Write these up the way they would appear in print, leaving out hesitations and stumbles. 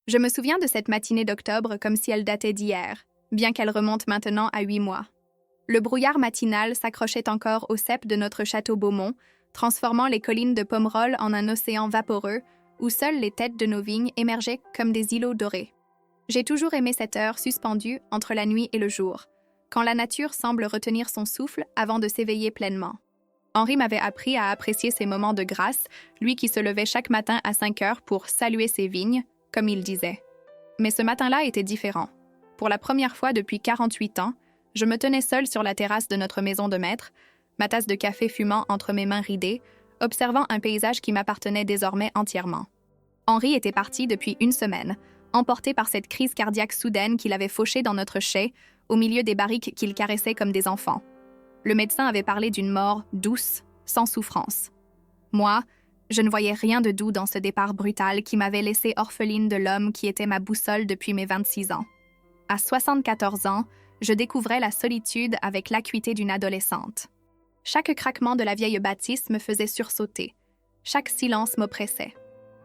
Je me souviens de cette matinée d'octobre comme si elle datait d'hier, bien qu'elle remonte maintenant à 8 mois. Le brouillard matinal s'accrochait encore au cep de notre château Beaumont, transformant les collines de Pomerol en un océan vaporeux où seules les têtes de nos vignes émergeaient comme des îlots dorés. J'ai toujours aimé cette heure suspendue entre la nuit et le jour, quand la nature semble retenir son souffle avant de s'éveiller pleinement. Henri m'avait appris à apprécier ces moments de grâce, lui qui se levait chaque matin à 5 heures pour saluer ses vignes, comme il disait. Mais ce matin-là était différent. Pour la première fois depuis 48 ans, je me tenais seule sur la terrasse de notre maison de maître, ma tasse de café fumant entre mes mains ridées, observant un paysage qui m'appartenait désormais entièrement. Henri était parti depuis une semaine, emporté par cette crise cardiaque soudaine qu'il avait fauchée dans notre chai, au milieu des barriques qu'il caressait comme des enfants. Le médecin avait parlé d'une mort douce, sans souffrance. Moi, je ne voyais rien de doux dans ce départ brutal qui m'avait laissée orpheline de l'homme qui était ma boussole depuis mes 26 ans. À 74 ans, je découvrais la solitude avec l'acuité d'une adolescente. Chaque craquement de la vieille bâtisse me faisait sursauter. Chaque silence m'oppressait.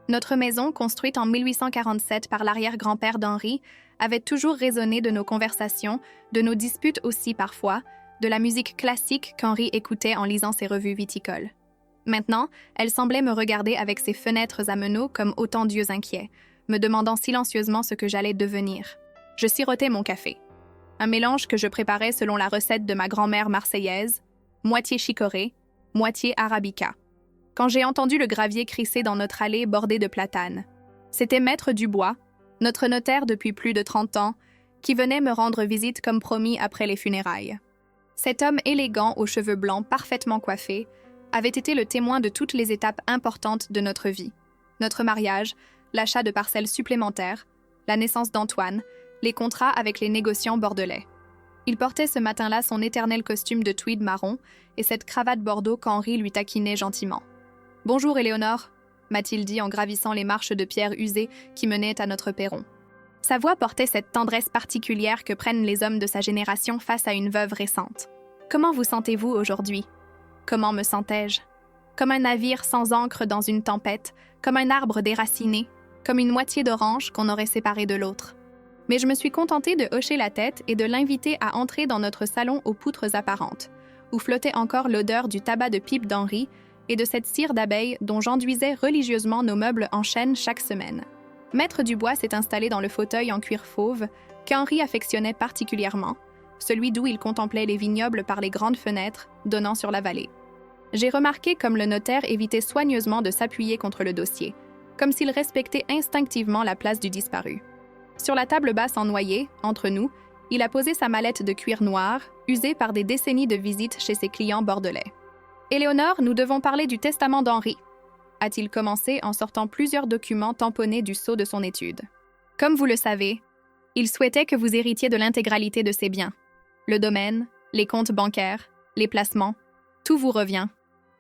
Notre maison, construite en 1847 par l'arrière-grand-père d'Henri, avait toujours résonné de nos conversations, de nos disputes aussi parfois, de la musique classique qu'Henri écoutait en lisant ses revues viticoles. Maintenant, elle semblait me regarder avec ses fenêtres à meneaux comme autant d'yeux inquiets, me demandant silencieusement ce que j'allais devenir. Je sirotais mon café. Un mélange que je préparais selon la recette de ma grand-mère marseillaise, moitié chicorée, moitié arabica. Quand j'ai entendu le gravier crisser dans notre allée bordée de platanes, c'était Maître Dubois, notre notaire depuis plus de 30 ans, qui venait me rendre visite comme promis après les funérailles. Cet homme élégant aux cheveux blancs parfaitement coiffés avait été le témoin de toutes les étapes importantes de notre vie. Notre mariage, l'achat de parcelles supplémentaires, la naissance d'Antoine, les contrats avec les négociants bordelais. Il portait ce matin-là son éternel costume de tweed marron et cette cravate bordeaux qu'Henri lui taquinait gentiment. « Bonjour, Éléonore », m'a-t-il dit en gravissant les marches de pierre usées qui menaient à notre perron. Sa voix portait cette tendresse particulière que prennent les hommes de sa génération face à une veuve récente. « Comment vous sentez-vous aujourd'hui ? Comment me sentais-je ? Comme un navire sans ancre dans une tempête, comme un arbre déraciné, comme une moitié d'orange qu'on aurait séparée de l'autre. » Mais je me suis contentée de hocher la tête et de l'inviter à entrer dans notre salon aux poutres apparentes, où flottait encore l'odeur du tabac de pipe d'Henri et de cette cire d'abeille dont j'enduisais religieusement nos meubles en chêne chaque semaine. Maître Dubois s'est installé dans le fauteuil en cuir fauve qu'Henri affectionnait particulièrement, celui d'où il contemplait les vignobles par les grandes fenêtres donnant sur la vallée. J'ai remarqué comme le notaire évitait soigneusement de s'appuyer contre le dossier, comme s'il respectait instinctivement la place du disparu. Sur la table basse en noyer, entre nous, il a posé sa mallette de cuir noir, usée par des décennies de visites chez ses clients bordelais. « Éléonore, nous devons parler du testament d'Henri », a-t-il commencé en sortant plusieurs documents tamponnés du sceau de son étude. « Comme vous le savez, il souhaitait que vous héritiez de l'intégralité de ses biens. Le domaine, les comptes bancaires, les placements, tout vous revient.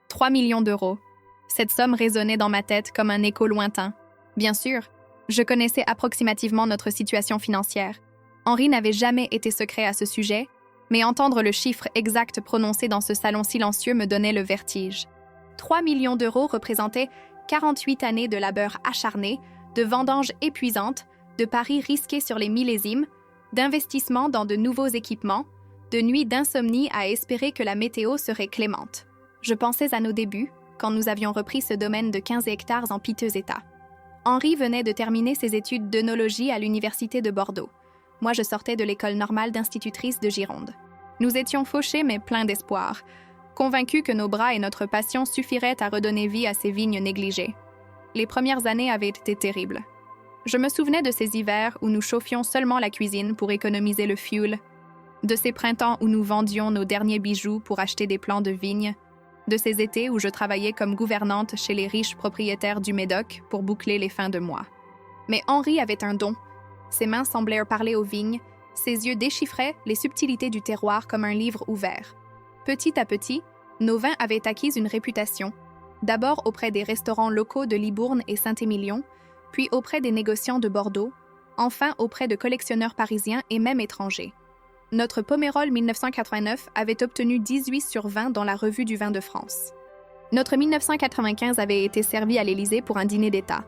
3 millions d'euros. Cette somme résonnait dans ma tête comme un écho lointain. Bien sûr, je connaissais approximativement notre situation financière. Henri n'avait jamais été secret à ce sujet, mais entendre le chiffre exact prononcé dans ce salon silencieux me donnait le vertige. 3 millions d'euros représentaient 48 années de labeur acharné, de vendanges épuisantes, de paris risqués sur les millésimes, d'investissements dans de nouveaux équipements, de nuits d'insomnie à espérer que la météo serait clémente. Je pensais à nos débuts, quand nous avions repris ce domaine de 15 hectares en piteux état. Henri venait de terminer ses études d'œnologie à l'Université de Bordeaux. Moi, je sortais de l'école normale d'institutrice de Gironde. Nous étions fauchés mais pleins d'espoir, convaincus que nos bras et notre passion suffiraient à redonner vie à ces vignes négligées. Les premières années avaient été terribles. Je me souvenais de ces hivers où nous chauffions seulement la cuisine pour économiser le fioul, de ces printemps où nous vendions nos derniers bijoux pour acheter des plants de vignes, de ces étés où je travaillais comme gouvernante chez les riches propriétaires du Médoc pour boucler les fins de mois. Mais Henri avait un don. Ses mains semblaient parler aux vignes, ses yeux déchiffraient les subtilités du terroir comme un livre ouvert. Petit à petit, nos vins avaient acquis une réputation, d'abord auprès des restaurants locaux de Libourne et Saint-Émilion, puis auprès des négociants de Bordeaux, enfin auprès de collectionneurs parisiens et même étrangers. Notre Pomerol 1989 avait obtenu 18 sur 20 dans la Revue du vin de France. Notre 1995 avait été servi à l'Élysée pour un dîner d'État.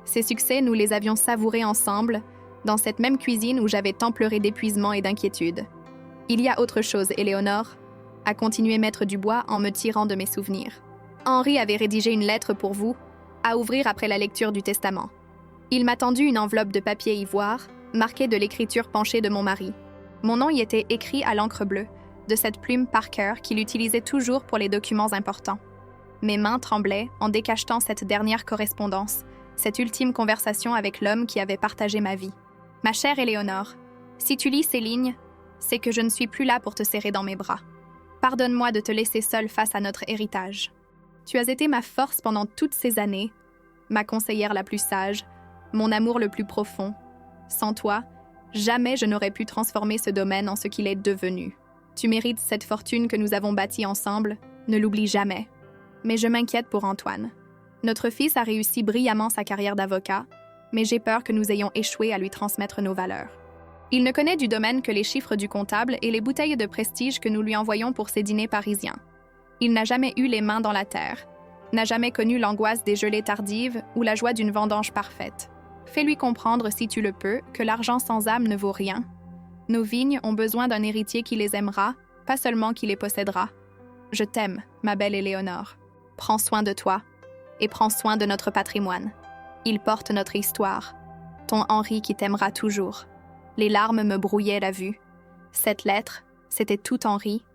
Ces succès, nous les avions savourés ensemble, dans cette même cuisine où j'avais tant pleuré d'épuisement et d'inquiétude. Il y a autre chose, Éléonore, a continué Maître Dubois en me tirant de mes souvenirs. Henri avait rédigé une lettre pour vous, à ouvrir après la lecture du testament. Il m'a tendu une enveloppe de papier ivoire, marquée de l'écriture penchée de mon mari. Mon nom y était écrit à l'encre bleue, de cette plume Parker qu'il utilisait toujours pour les documents importants. Mes mains tremblaient en décachetant cette dernière correspondance, cette ultime conversation avec l'homme qui avait partagé ma vie. Ma chère Éléonore, si tu lis ces lignes, c'est que je ne suis plus là pour te serrer dans mes bras. Pardonne-moi de te laisser seule face à notre héritage. Tu as été ma force pendant toutes ces années, ma conseillère la plus sage, mon amour le plus profond. Sans toi, jamais je n'aurais pu transformer ce domaine en ce qu'il est devenu. Tu mérites cette fortune que nous avons bâtie ensemble, ne l'oublie jamais. Mais je m'inquiète pour Antoine. Notre fils a réussi brillamment sa carrière d'avocat, mais j'ai peur que nous ayons échoué à lui transmettre nos valeurs. Il ne connaît du domaine que les chiffres du comptable et les bouteilles de prestige que nous lui envoyons pour ses dîners parisiens. Il n'a jamais eu les mains dans la terre, n'a jamais connu l'angoisse des gelées tardives ou la joie d'une vendange parfaite. Fais-lui comprendre, si tu le peux, que l'argent sans âme ne vaut rien. Nos vignes ont besoin d'un héritier qui les aimera, pas seulement qui les possédera. Je t'aime, ma belle Éléonore. Prends soin de toi et prends soin de notre patrimoine. Il porte notre histoire. Ton Henri qui t'aimera toujours. Les larmes me brouillaient la vue. Cette lettre, c'était tout Henri,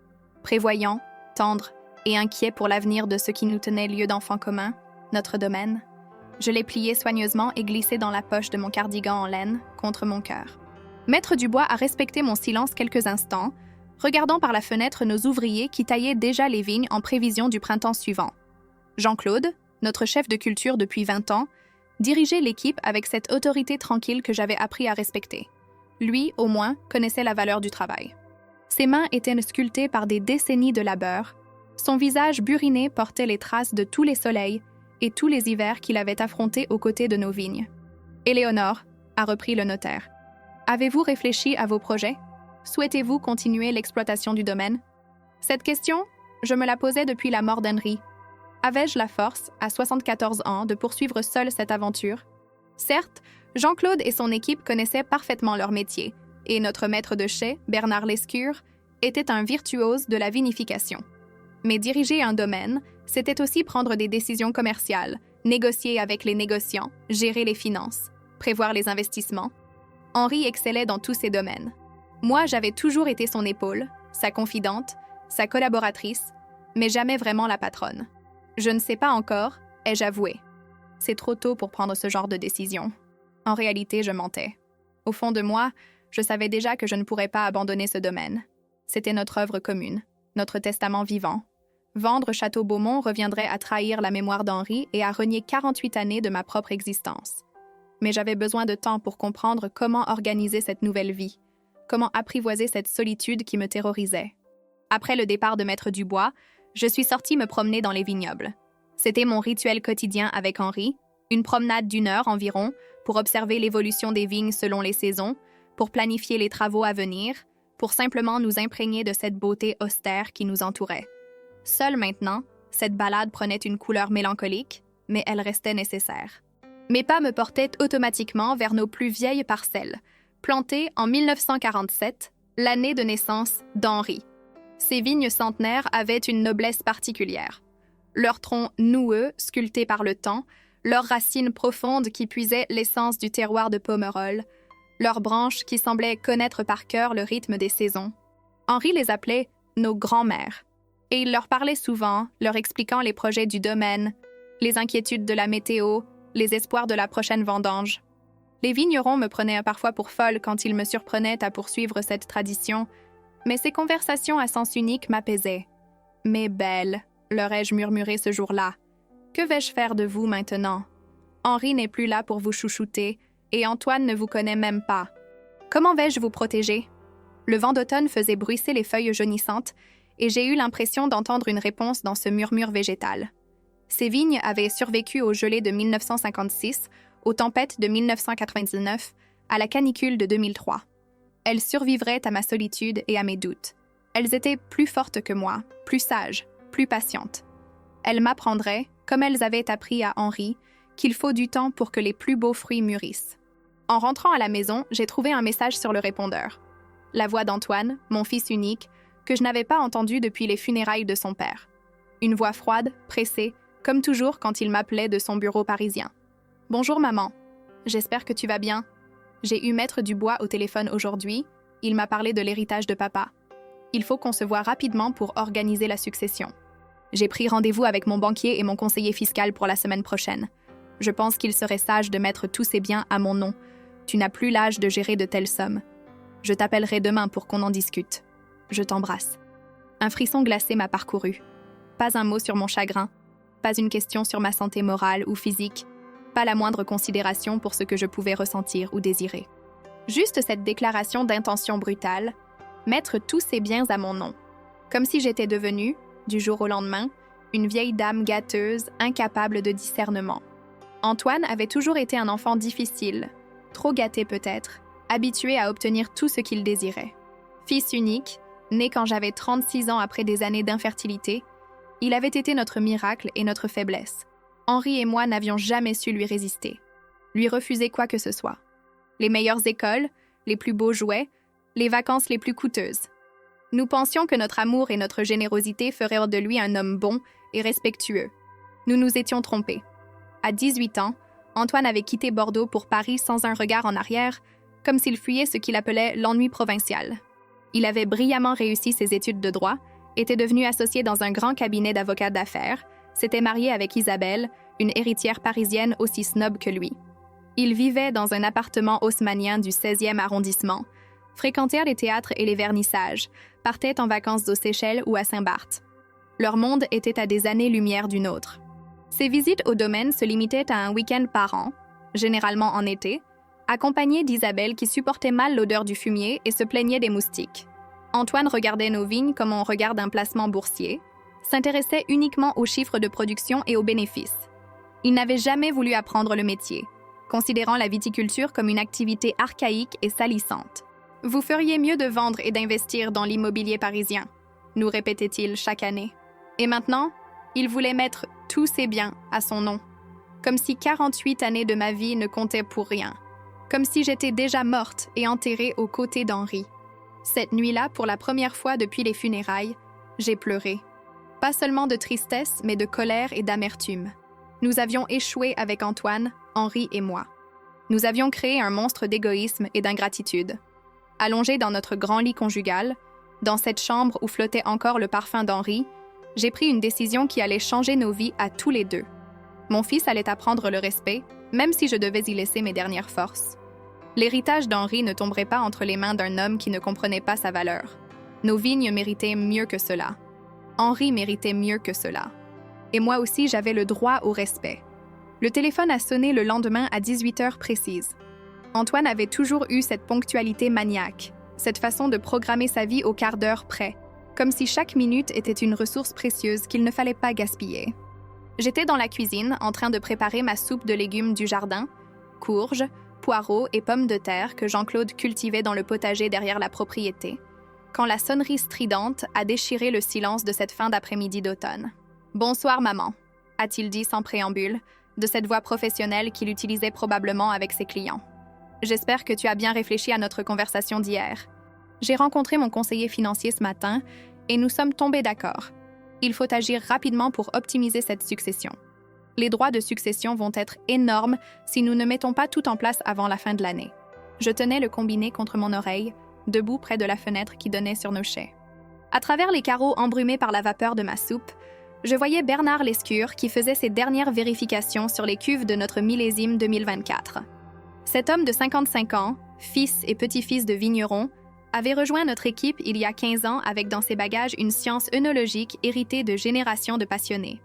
prévoyant, tendre et inquiet pour l'avenir de ce qui nous tenait lieu d'enfants communs, notre domaine. Je l'ai pliée soigneusement et glissée dans la poche de mon cardigan en laine, contre mon cœur. Maître Dubois a respecté mon silence quelques instants, regardant par la fenêtre nos ouvriers qui taillaient déjà les vignes en prévision du printemps suivant. Jean-Claude, notre chef de culture depuis 20 ans, dirigeait l'équipe avec cette autorité tranquille que j'avais appris à respecter. Lui, au moins, connaissait la valeur du travail. Ses mains étaient sculptées par des décennies de labeur. Son visage buriné portait les traces de tous les soleils et tous les hivers qu'il avait affrontés aux côtés de nos vignes. « Éléonore, » a repris le notaire, « avez-vous réfléchi à vos projets? Souhaitez-vous continuer l'exploitation du domaine? » Cette question, je me la posais depuis la mort d'Henri. Avais-je la force, à 74 ans, de poursuivre seule cette aventure? Certes, Jean-Claude et son équipe connaissaient parfaitement leur métier, et notre maître de chai, Bernard Lescure, était un virtuose de la vinification. Mais diriger un domaine, c'était aussi prendre des décisions commerciales, négocier avec les négociants, gérer les finances, prévoir les investissements. Henri excellait dans tous ces domaines. Moi, j'avais toujours été son épaule, sa confidente, sa collaboratrice, mais jamais vraiment la patronne. Je ne sais pas encore, ai-je avoué. C'est trop tôt pour prendre ce genre de décision. En réalité, je mentais. Au fond de moi, je savais déjà que je ne pourrais pas abandonner ce domaine. C'était notre œuvre commune, notre testament vivant. Vendre Château-Beaumont reviendrait à trahir la mémoire d'Henri et à renier 48 années de ma propre existence. Mais j'avais besoin de temps pour comprendre comment organiser cette nouvelle vie, comment apprivoiser cette solitude qui me terrorisait. Après le départ de Maître Dubois, je suis sortie me promener dans les vignobles. C'était mon rituel quotidien avec Henri, une promenade d'1 heure environ pour observer l'évolution des vignes selon les saisons, pour planifier les travaux à venir, pour simplement nous imprégner de cette beauté austère qui nous entourait. Seule maintenant, cette balade prenait une couleur mélancolique, mais elle restait nécessaire. Mes pas me portaient automatiquement vers nos plus vieilles parcelles, plantées en 1947, l'année de naissance d'Henri. Ces vignes centenaires avaient une noblesse particulière. Leurs troncs noueux, sculptés par le temps, leurs racines profondes qui puisaient l'essence du terroir de Pomerol, leurs branches qui semblaient connaître par cœur le rythme des saisons. Henri les appelait « nos grands-mères », et il leur parlait souvent, leur expliquant les projets du domaine, les inquiétudes de la météo, les espoirs de la prochaine vendange. Les vignerons me prenaient parfois pour folle quand ils me surprenaient à poursuivre cette tradition, mais ces conversations à sens unique m'apaisaient. « Mais belle », leur ai-je murmuré ce jour-là, « que vais-je faire de vous maintenant? Henri n'est plus là pour vous chouchouter, et Antoine ne vous connaît même pas. Comment vais-je vous protéger? » Le vent d'automne faisait bruisser les feuilles jaunissantes, et j'ai eu l'impression d'entendre une réponse dans ce murmure végétal. Ces vignes avaient survécu aux gelées de 1956, aux tempêtes de 1999, à la canicule de 2003. Elles survivraient à ma solitude et à mes doutes. Elles étaient plus fortes que moi, plus sages, plus patientes. Elles m'apprendraient, comme elles avaient appris à Henri, qu'il faut du temps pour que les plus beaux fruits mûrissent. En rentrant à la maison, j'ai trouvé un message sur le répondeur. La voix d'Antoine, mon fils unique, que je n'avais pas entendu depuis les funérailles de son père. Une voix froide, pressée, comme toujours quand il m'appelait de son bureau parisien. « Bonjour maman, j'espère que tu vas bien. J'ai eu Maître Dubois au téléphone aujourd'hui, il m'a parlé de l'héritage de papa. Il faut qu'on se voie rapidement pour organiser la succession. J'ai pris rendez-vous avec mon banquier et mon conseiller fiscal pour la semaine prochaine. Je pense qu'il serait sage de mettre tous ces biens à mon nom. Tu n'as plus l'âge de gérer de telles sommes. Je t'appellerai demain pour qu'on en discute. Je t'embrasse. » Un frisson glacé m'a parcouru. Pas un mot sur mon chagrin, pas une question sur ma santé morale ou physique, pas la moindre considération pour ce que je pouvais ressentir ou désirer. Juste cette déclaration d'intention brutale, mettre tous ces biens à mon nom, comme si j'étais devenue, du jour au lendemain, une vieille dame gâteuse, incapable de discernement. Antoine avait toujours été un enfant difficile, trop gâté peut-être, habitué à obtenir tout ce qu'il désirait. Fils unique, né quand j'avais 36 ans après des années d'infertilité, il avait été notre miracle et notre faiblesse. Henri et moi n'avions jamais su lui résister, lui refuser quoi que ce soit. Les meilleures écoles, les plus beaux jouets, les vacances les plus coûteuses. Nous pensions que notre amour et notre générosité feraient de lui un homme bon et respectueux. Nous nous étions trompés. À 18 ans, Antoine avait quitté Bordeaux pour Paris sans un regard en arrière, comme s'il fuyait ce qu'il appelait l'ennui provincial. Il avait brillamment réussi ses études de droit, était devenu associé dans un grand cabinet d'avocats d'affaires, s'était marié avec Isabelle, une héritière parisienne aussi snob que lui. Il vivait dans un appartement haussmannien du 16e arrondissement, fréquentait les théâtres et les vernissages, partait en vacances aux Seychelles ou à Saint-Barth. Leur monde était à des années-lumière du nôtre. Ses visites au domaine se limitaient à un week-end par an, généralement en été, accompagné d'Isabelle qui supportait mal l'odeur du fumier et se plaignait des moustiques. Antoine regardait nos vignes comme on regarde un placement boursier, s'intéressait uniquement aux chiffres de production et aux bénéfices. Il n'avait jamais voulu apprendre le métier, considérant la viticulture comme une activité archaïque et salissante. « Vous feriez mieux de vendre et d'investir dans l'immobilier parisien », nous répétait-il chaque année. Et maintenant, il voulait mettre tous ses biens à son nom, comme si 48 années de ma vie ne comptaient pour rien, comme si j'étais déjà morte et enterrée aux côtés d'Henri. Cette nuit-là, pour la première fois depuis les funérailles, j'ai pleuré. Pas seulement de tristesse, mais de colère et d'amertume. Nous avions échoué avec Antoine, Henri et moi. Nous avions créé un monstre d'égoïsme et d'ingratitude. Allongé dans notre grand lit conjugal, dans cette chambre où flottait encore le parfum d'Henri, j'ai pris une décision qui allait changer nos vies à tous les deux. Mon fils allait apprendre le respect, même si je devais y laisser mes dernières forces. L'héritage d'Henri ne tomberait pas entre les mains d'un homme qui ne comprenait pas sa valeur. Nos vignes méritaient mieux que cela. Henri méritait mieux que cela. Et moi aussi, j'avais le droit au respect. Le téléphone a sonné le lendemain à 18h précises. Antoine avait toujours eu cette ponctualité maniaque, cette façon de programmer sa vie au quart d'heure près, comme si chaque minute était une ressource précieuse qu'il ne fallait pas gaspiller. J'étais dans la cuisine en train de préparer ma soupe de légumes du jardin, courges, poireaux et pommes de terre que Jean-Claude cultivait dans le potager derrière la propriété, quand la sonnerie stridente a déchiré le silence de cette fin d'après-midi d'automne. « Bonsoir, maman », a-t-il dit sans préambule, de cette voix professionnelle qu'il utilisait probablement avec ses clients. « J'espère que tu as bien réfléchi à notre conversation d'hier. J'ai rencontré mon conseiller financier ce matin et nous sommes tombés d'accord. Il faut agir rapidement pour optimiser cette succession. Les droits de succession vont être énormes si nous ne mettons pas tout en place avant la fin de l'année. » Je tenais le combiné contre mon oreille, debout près de la fenêtre qui donnait sur nos chais. À travers les carreaux embrumés par la vapeur de ma soupe, je voyais Bernard Lescure qui faisait ses dernières vérifications sur les cuves de notre millésime 2024. Cet homme de 55 ans, fils et petit-fils de vigneron, avait rejoint notre équipe il y a 15 ans avec dans ses bagages une science œnologique héritée de générations de passionnés.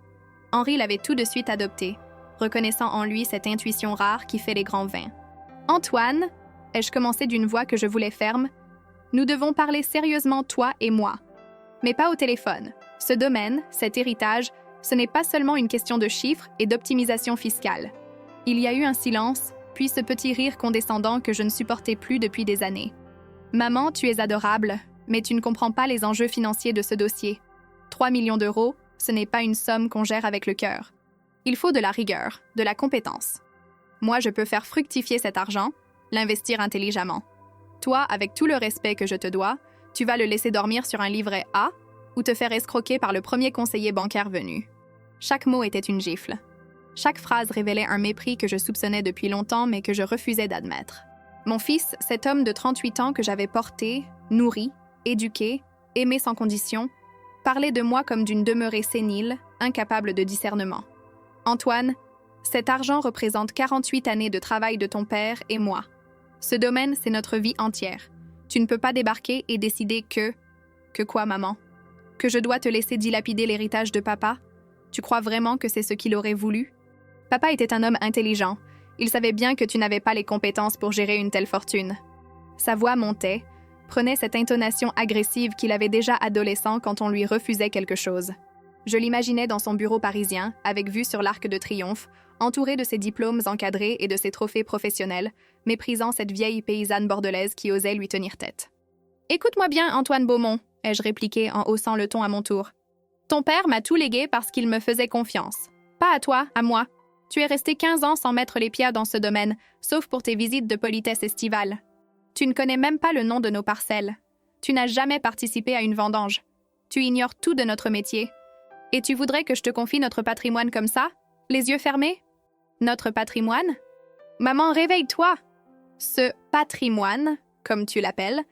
Henri l'avait tout de suite adopté, reconnaissant en lui cette intuition rare qui fait les grands vins. « Antoine », ai-je commencé d'une voix que je voulais ferme, « nous devons parler sérieusement toi et moi. Mais pas au téléphone. Ce domaine, cet héritage, ce n'est pas seulement une question de chiffres et d'optimisation fiscale. » Il y a eu un silence, puis ce petit rire condescendant que je ne supportais plus depuis des années. « Maman, tu es adorable, mais tu ne comprends pas les enjeux financiers de ce dossier. 3 millions d'euros, ce n'est pas une somme qu'on gère avec le cœur. Il faut de la rigueur, de la compétence. Moi, je peux faire fructifier cet argent, l'investir intelligemment. Toi, avec tout le respect que je te dois, tu vas le laisser dormir sur un livret A ou te faire escroquer par le premier conseiller bancaire venu. » Chaque mot était une gifle. Chaque phrase révélait un mépris que je soupçonnais depuis longtemps mais que je refusais d'admettre. Mon fils, cet homme de 38 ans que j'avais porté, nourri, éduqué, aimé sans condition, parlait de moi comme d'une demeurée sénile, incapable de discernement. « Antoine, cet argent représente 48 années de travail de ton père et moi. Ce domaine, c'est notre vie entière. Tu ne peux pas débarquer et décider que… Que quoi, maman? Que je dois te laisser dilapider l'héritage de papa? Tu crois vraiment que c'est ce qu'il aurait voulu? Papa était un homme intelligent. Il savait bien que tu n'avais pas les compétences pour gérer une telle fortune. » Sa voix montait, prenait cette intonation agressive qu'il avait déjà adolescent quand on lui refusait quelque chose. Je l'imaginais dans son bureau parisien, avec vue sur l'Arc de Triomphe, entouré de ses diplômes encadrés et de ses trophées professionnels, méprisant cette vieille paysanne bordelaise qui osait lui tenir tête. « Écoute-moi bien, Antoine Beaumont, » ai-je répliqué en haussant le ton à mon tour. « Ton père m'a tout légué parce qu'il me faisait confiance. Pas à toi, à moi. Tu es resté 15 ans sans mettre les pieds dans ce domaine, sauf pour tes visites de politesse estivale. Tu ne connais même pas le nom de nos parcelles. Tu n'as jamais participé à une vendange. Tu ignores tout de notre métier. Et tu voudrais que je te confie notre patrimoine comme ça, les yeux fermés? Notre patrimoine? Maman, réveille-toi! Ce patrimoine, comme tu l'appelles,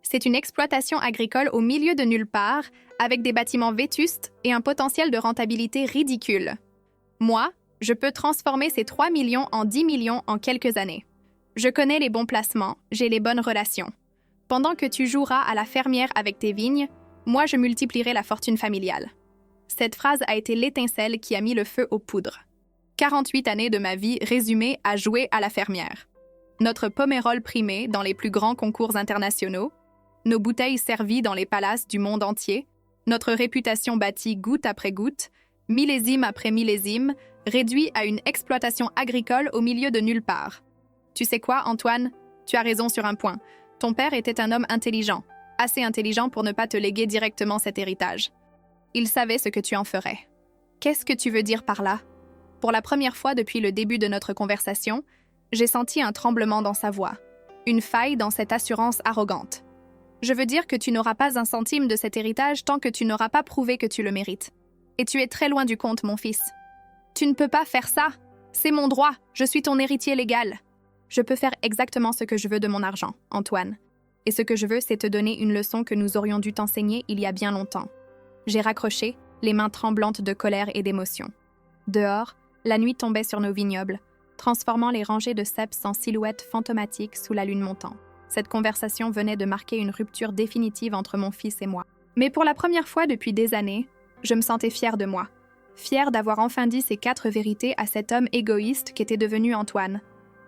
c'est une exploitation agricole au milieu de nulle part, avec des bâtiments vétustes et un potentiel de rentabilité ridicule. Moi, je peux transformer ces 3 millions en 10 millions en quelques années. Je connais les bons placements, j'ai les bonnes relations. Pendant que tu joueras à la fermière avec tes vignes, moi je multiplierai la fortune familiale. » Cette phrase a été l'étincelle qui a mis le feu aux poudres. 48 années de ma vie résumées à jouer à la fermière. Notre pomérole primée dans les plus grands concours internationaux, nos bouteilles servies dans les palaces du monde entier, notre réputation bâtie goutte après goutte, millésime après millésime, réduit à une exploitation agricole au milieu de nulle part. Tu sais quoi, Antoine? Tu as raison sur un point. Ton père était un homme intelligent, assez intelligent pour ne pas te léguer directement cet héritage. Il savait ce que tu en ferais. Qu'est-ce que tu veux dire par là? Pour la première fois depuis le début de notre conversation, j'ai senti un tremblement dans sa voix, une faille dans cette assurance arrogante. Je veux dire que tu n'auras pas un centime de cet héritage tant que tu n'auras pas prouvé que tu le mérites. Et tu es très loin du compte, mon fils. Tu ne peux pas faire ça. C'est mon droit. Je suis ton héritier légal. Je peux faire exactement ce que je veux de mon argent, Antoine. Et ce que je veux, c'est te donner une leçon que nous aurions dû t'enseigner il y a bien longtemps. J'ai raccroché, les mains tremblantes de colère et d'émotion. Dehors, la nuit tombait sur nos vignobles, transformant les rangées de ceps en silhouettes fantomatiques sous la lune montante. Cette conversation venait de marquer une rupture définitive entre mon fils et moi. Mais pour la première fois depuis des années, je me sentais fière de moi. Fière d'avoir enfin dit ces 4 vérités à cet homme égoïste qu'était devenu Antoine.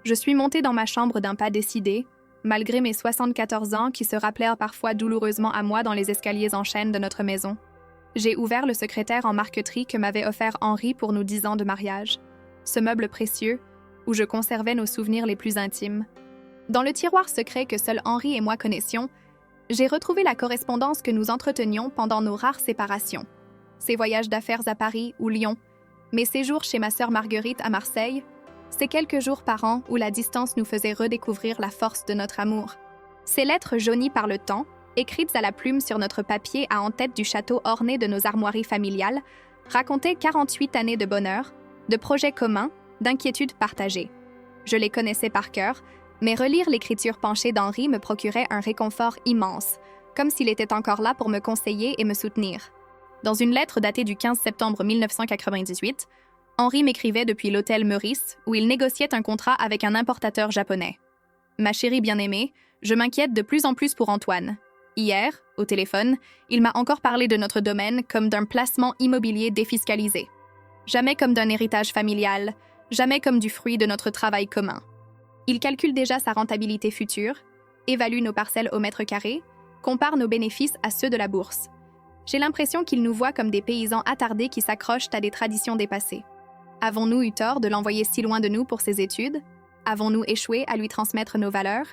Je suis montée dans ma chambre d'un pas décidé, malgré mes 74 ans qui se rappelèrent parfois douloureusement à moi dans les escaliers en chêne de notre maison. J'ai ouvert le secrétaire en marqueterie que m'avait offert Henri pour nos 10 ans de mariage, ce meuble précieux où je conservais nos souvenirs les plus intimes. Dans le tiroir secret que seul Henri et moi connaissions, j'ai retrouvé la correspondance que nous entretenions pendant nos rares séparations. Ses voyages d'affaires à Paris ou Lyon, mes séjours chez ma sœur Marguerite à Marseille, ces quelques jours par an où la distance nous faisait redécouvrir la force de notre amour. Ces lettres jaunies par le temps, écrites à la plume sur notre papier à en-tête du château orné de nos armoiries familiales, racontaient 48 années de bonheur, de projets communs, d'inquiétudes partagées. Je les connaissais par cœur, mais relire l'écriture penchée d'Henri me procurait un réconfort immense, comme s'il était encore là pour me conseiller et me soutenir. Dans une lettre datée du 15 septembre 1998, Henri m'écrivait depuis l'hôtel Meurice, où il négociait un contrat avec un importateur japonais. « Ma chérie bien-aimée, je m'inquiète de plus en plus pour Antoine. Hier, au téléphone, il m'a encore parlé de notre domaine comme d'un placement immobilier défiscalisé. Jamais comme d'un héritage familial, jamais comme du fruit de notre travail commun. Il calcule déjà sa rentabilité future, évalue nos parcelles au mètre carré, compare nos bénéfices à ceux de la bourse. J'ai l'impression qu'il nous voit comme des paysans attardés qui s'accrochent à des traditions dépassées. Avons-nous eu tort de l'envoyer si loin de nous pour ses études? Avons-nous échoué à lui transmettre nos valeurs?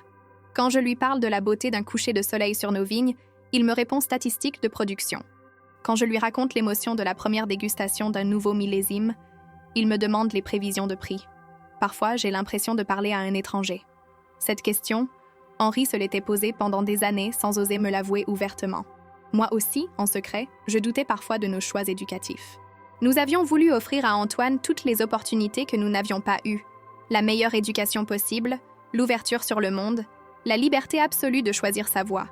Quand je lui parle de la beauté d'un coucher de soleil sur nos vignes, il me répond statistiques de production. Quand je lui raconte l'émotion de la première dégustation d'un nouveau millésime, Il me demande les prévisions de prix. Parfois, j'ai l'impression de parler à un étranger. Cette question, Henri se l'était posée pendant des années sans oser me l'avouer ouvertement. Moi aussi, en secret, je doutais parfois de nos choix éducatifs. Nous avions voulu offrir à Antoine toutes les opportunités que nous n'avions pas eues. La meilleure éducation possible, l'ouverture sur le monde, la liberté absolue de choisir sa voie.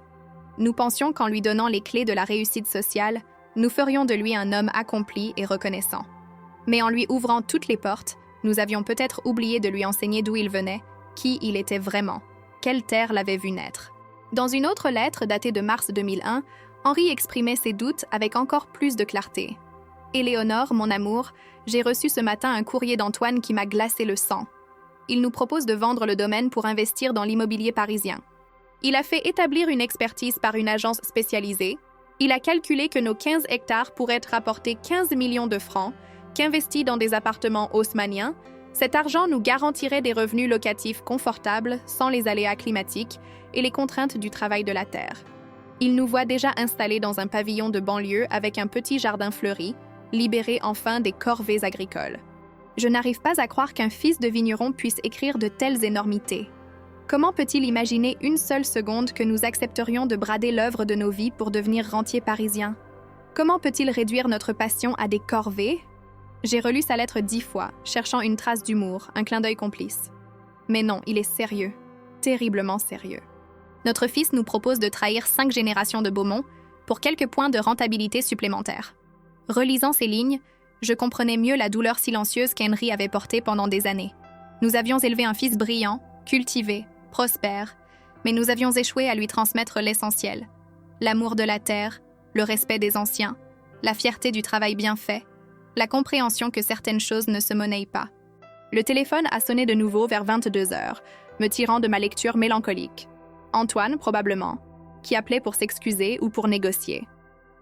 Nous pensions qu'en lui donnant les clés de la réussite sociale, nous ferions de lui un homme accompli et reconnaissant. Mais en lui ouvrant toutes les portes, nous avions peut-être oublié de lui enseigner d'où il venait, qui il était vraiment, quelle terre l'avait vu naître. Dans une autre lettre datée de mars 2001, Henri exprimait ses doutes avec encore plus de clarté. « Éléonore, mon amour, j'ai reçu ce matin un courrier d'Antoine qui m'a glacé le sang. Il nous propose de vendre le domaine pour investir dans l'immobilier parisien. Il a fait établir une expertise par une agence spécialisée. Il a calculé que nos 15 hectares pourraient rapporter 15 millions de francs, qu'investis dans des appartements haussmanniens, cet argent nous garantirait des revenus locatifs confortables sans les aléas climatiques et les contraintes du travail de la terre. Il nous voit déjà installés dans un pavillon de banlieue avec un petit jardin fleuri, libérés enfin des corvées agricoles. Je n'arrive pas à croire qu'un fils de vigneron puisse écrire de telles énormités. Comment peut-il imaginer une seule seconde que nous accepterions de brader l'œuvre de nos vies pour devenir rentiers parisiens? Comment peut-il réduire notre passion à des corvées? J'ai relu sa lettre 10 fois, cherchant une trace d'humour, un clin d'œil complice. Mais non, il est sérieux, terriblement sérieux. Notre fils nous propose de trahir 5 générations de Beaumont pour quelques points de rentabilité supplémentaires. Relisant ces lignes, je comprenais mieux la douleur silencieuse qu'Henri avait portée pendant des années. Nous avions élevé un fils brillant, cultivé, prospère, mais nous avions échoué à lui transmettre l'essentiel. L'amour de la terre, le respect des anciens, la fierté du travail bien fait, la compréhension que certaines choses ne se monnaient pas. Le téléphone a sonné de nouveau vers 22 heures, me tirant de ma lecture mélancolique. Antoine, probablement, qui appelait pour s'excuser ou pour négocier.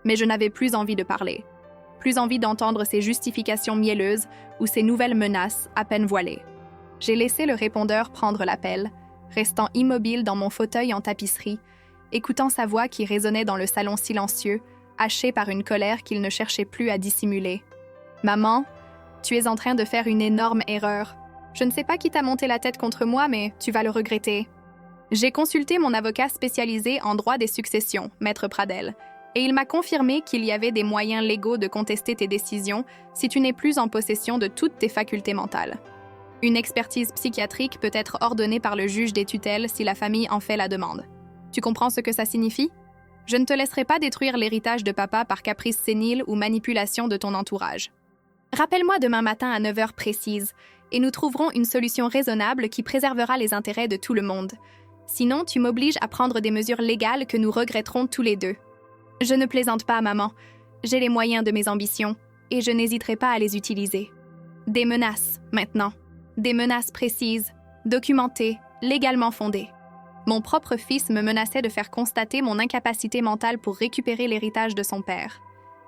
Mais je n'avais plus envie de parler. Plus envie d'entendre ses justifications mielleuses ou ses nouvelles menaces à peine voilées. J'ai laissé le répondeur prendre l'appel, restant immobile dans mon fauteuil en tapisserie, écoutant sa voix qui résonnait dans le salon silencieux, hachée par une colère qu'il ne cherchait plus à dissimuler. « Maman, tu es en train de faire une énorme erreur. Je ne sais pas qui t'a monté la tête contre moi, mais tu vas le regretter. » J'ai consulté mon avocat spécialisé en droit des successions, Maître Pradel, et il m'a confirmé qu'il y avait des moyens légaux de contester tes décisions si tu n'es plus en possession de toutes tes facultés mentales. Une expertise psychiatrique peut être ordonnée par le juge des tutelles si la famille en fait la demande. Tu comprends ce que ça signifie? Je ne te laisserai pas détruire l'héritage de papa par caprice sénile ou manipulation de ton entourage. Rappelle-moi demain matin à 9 heures précises, et nous trouverons une solution raisonnable qui préservera les intérêts de tout le monde. Sinon, tu m'obliges à prendre des mesures légales que nous regretterons tous les deux. Je ne plaisante pas, maman. J'ai les moyens de mes ambitions, et je n'hésiterai pas à les utiliser. Des menaces, maintenant. Des menaces précises, documentées, légalement fondées. Mon propre fils me menaçait de faire constater mon incapacité mentale pour récupérer l'héritage de son père.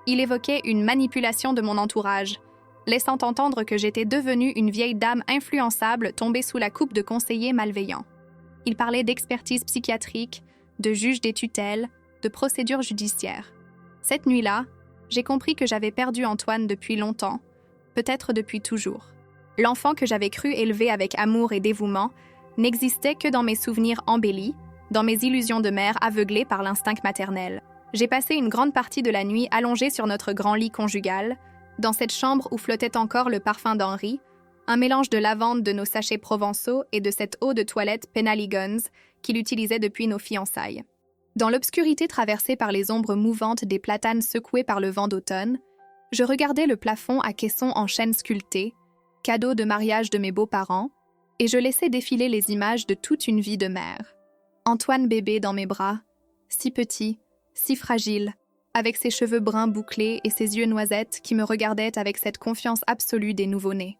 Il évoquait une manipulation de mon entourage, laissant entendre que j'étais devenue une vieille dame influençable tombée sous la coupe de conseillers malveillants. Il parlait d'expertise psychiatrique, de juge des tutelles, de procédures judiciaires. Cette nuit-là, j'ai compris que j'avais perdu Antoine depuis longtemps, peut-être depuis toujours. L'enfant que j'avais cru élever avec amour et dévouement n'existait que dans mes souvenirs embellis, dans mes illusions de mère aveuglée par l'instinct maternel. J'ai passé une grande partie de la nuit allongée sur notre grand lit conjugal, dans cette chambre où flottait encore le parfum d'Henri, un mélange de lavande de nos sachets provençaux et de cette eau de toilette Penhaligon's qu'il utilisait depuis nos fiançailles. Dans l'obscurité traversée par les ombres mouvantes des platanes secoués par le vent d'automne, je regardais le plafond à caissons en chêne sculpté, cadeau de mariage de mes beaux-parents, et je laissais défiler les images de toute une vie de mère. Antoine bébé dans mes bras, si petit, si fragile, avec ses cheveux bruns bouclés et ses yeux noisettes qui me regardaient avec cette confiance absolue des nouveau-nés.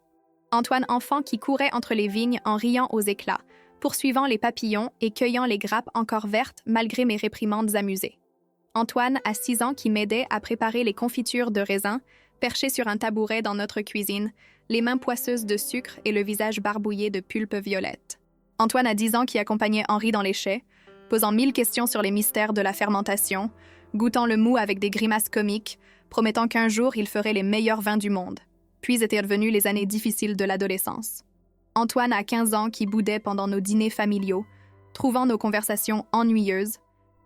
Antoine enfant qui courait entre les vignes en riant aux éclats, poursuivant les papillons et cueillant les grappes encore vertes malgré mes réprimandes amusées. Antoine, à 6 ans, qui m'aidait à préparer les confitures de raisin, perché sur un tabouret dans notre cuisine, les mains poisseuses de sucre et le visage barbouillé de pulpe violette. Antoine, à 10 ans, qui accompagnait Henri dans les chais, posant 1000 questions sur les mystères de la fermentation, goûtant le mou avec des grimaces comiques, promettant qu'un jour il ferait les meilleurs vins du monde. Puis étaient revenues les années difficiles de l'adolescence. Antoine a 15 ans qui boudait pendant nos dîners familiaux, trouvant nos conversations ennuyeuses,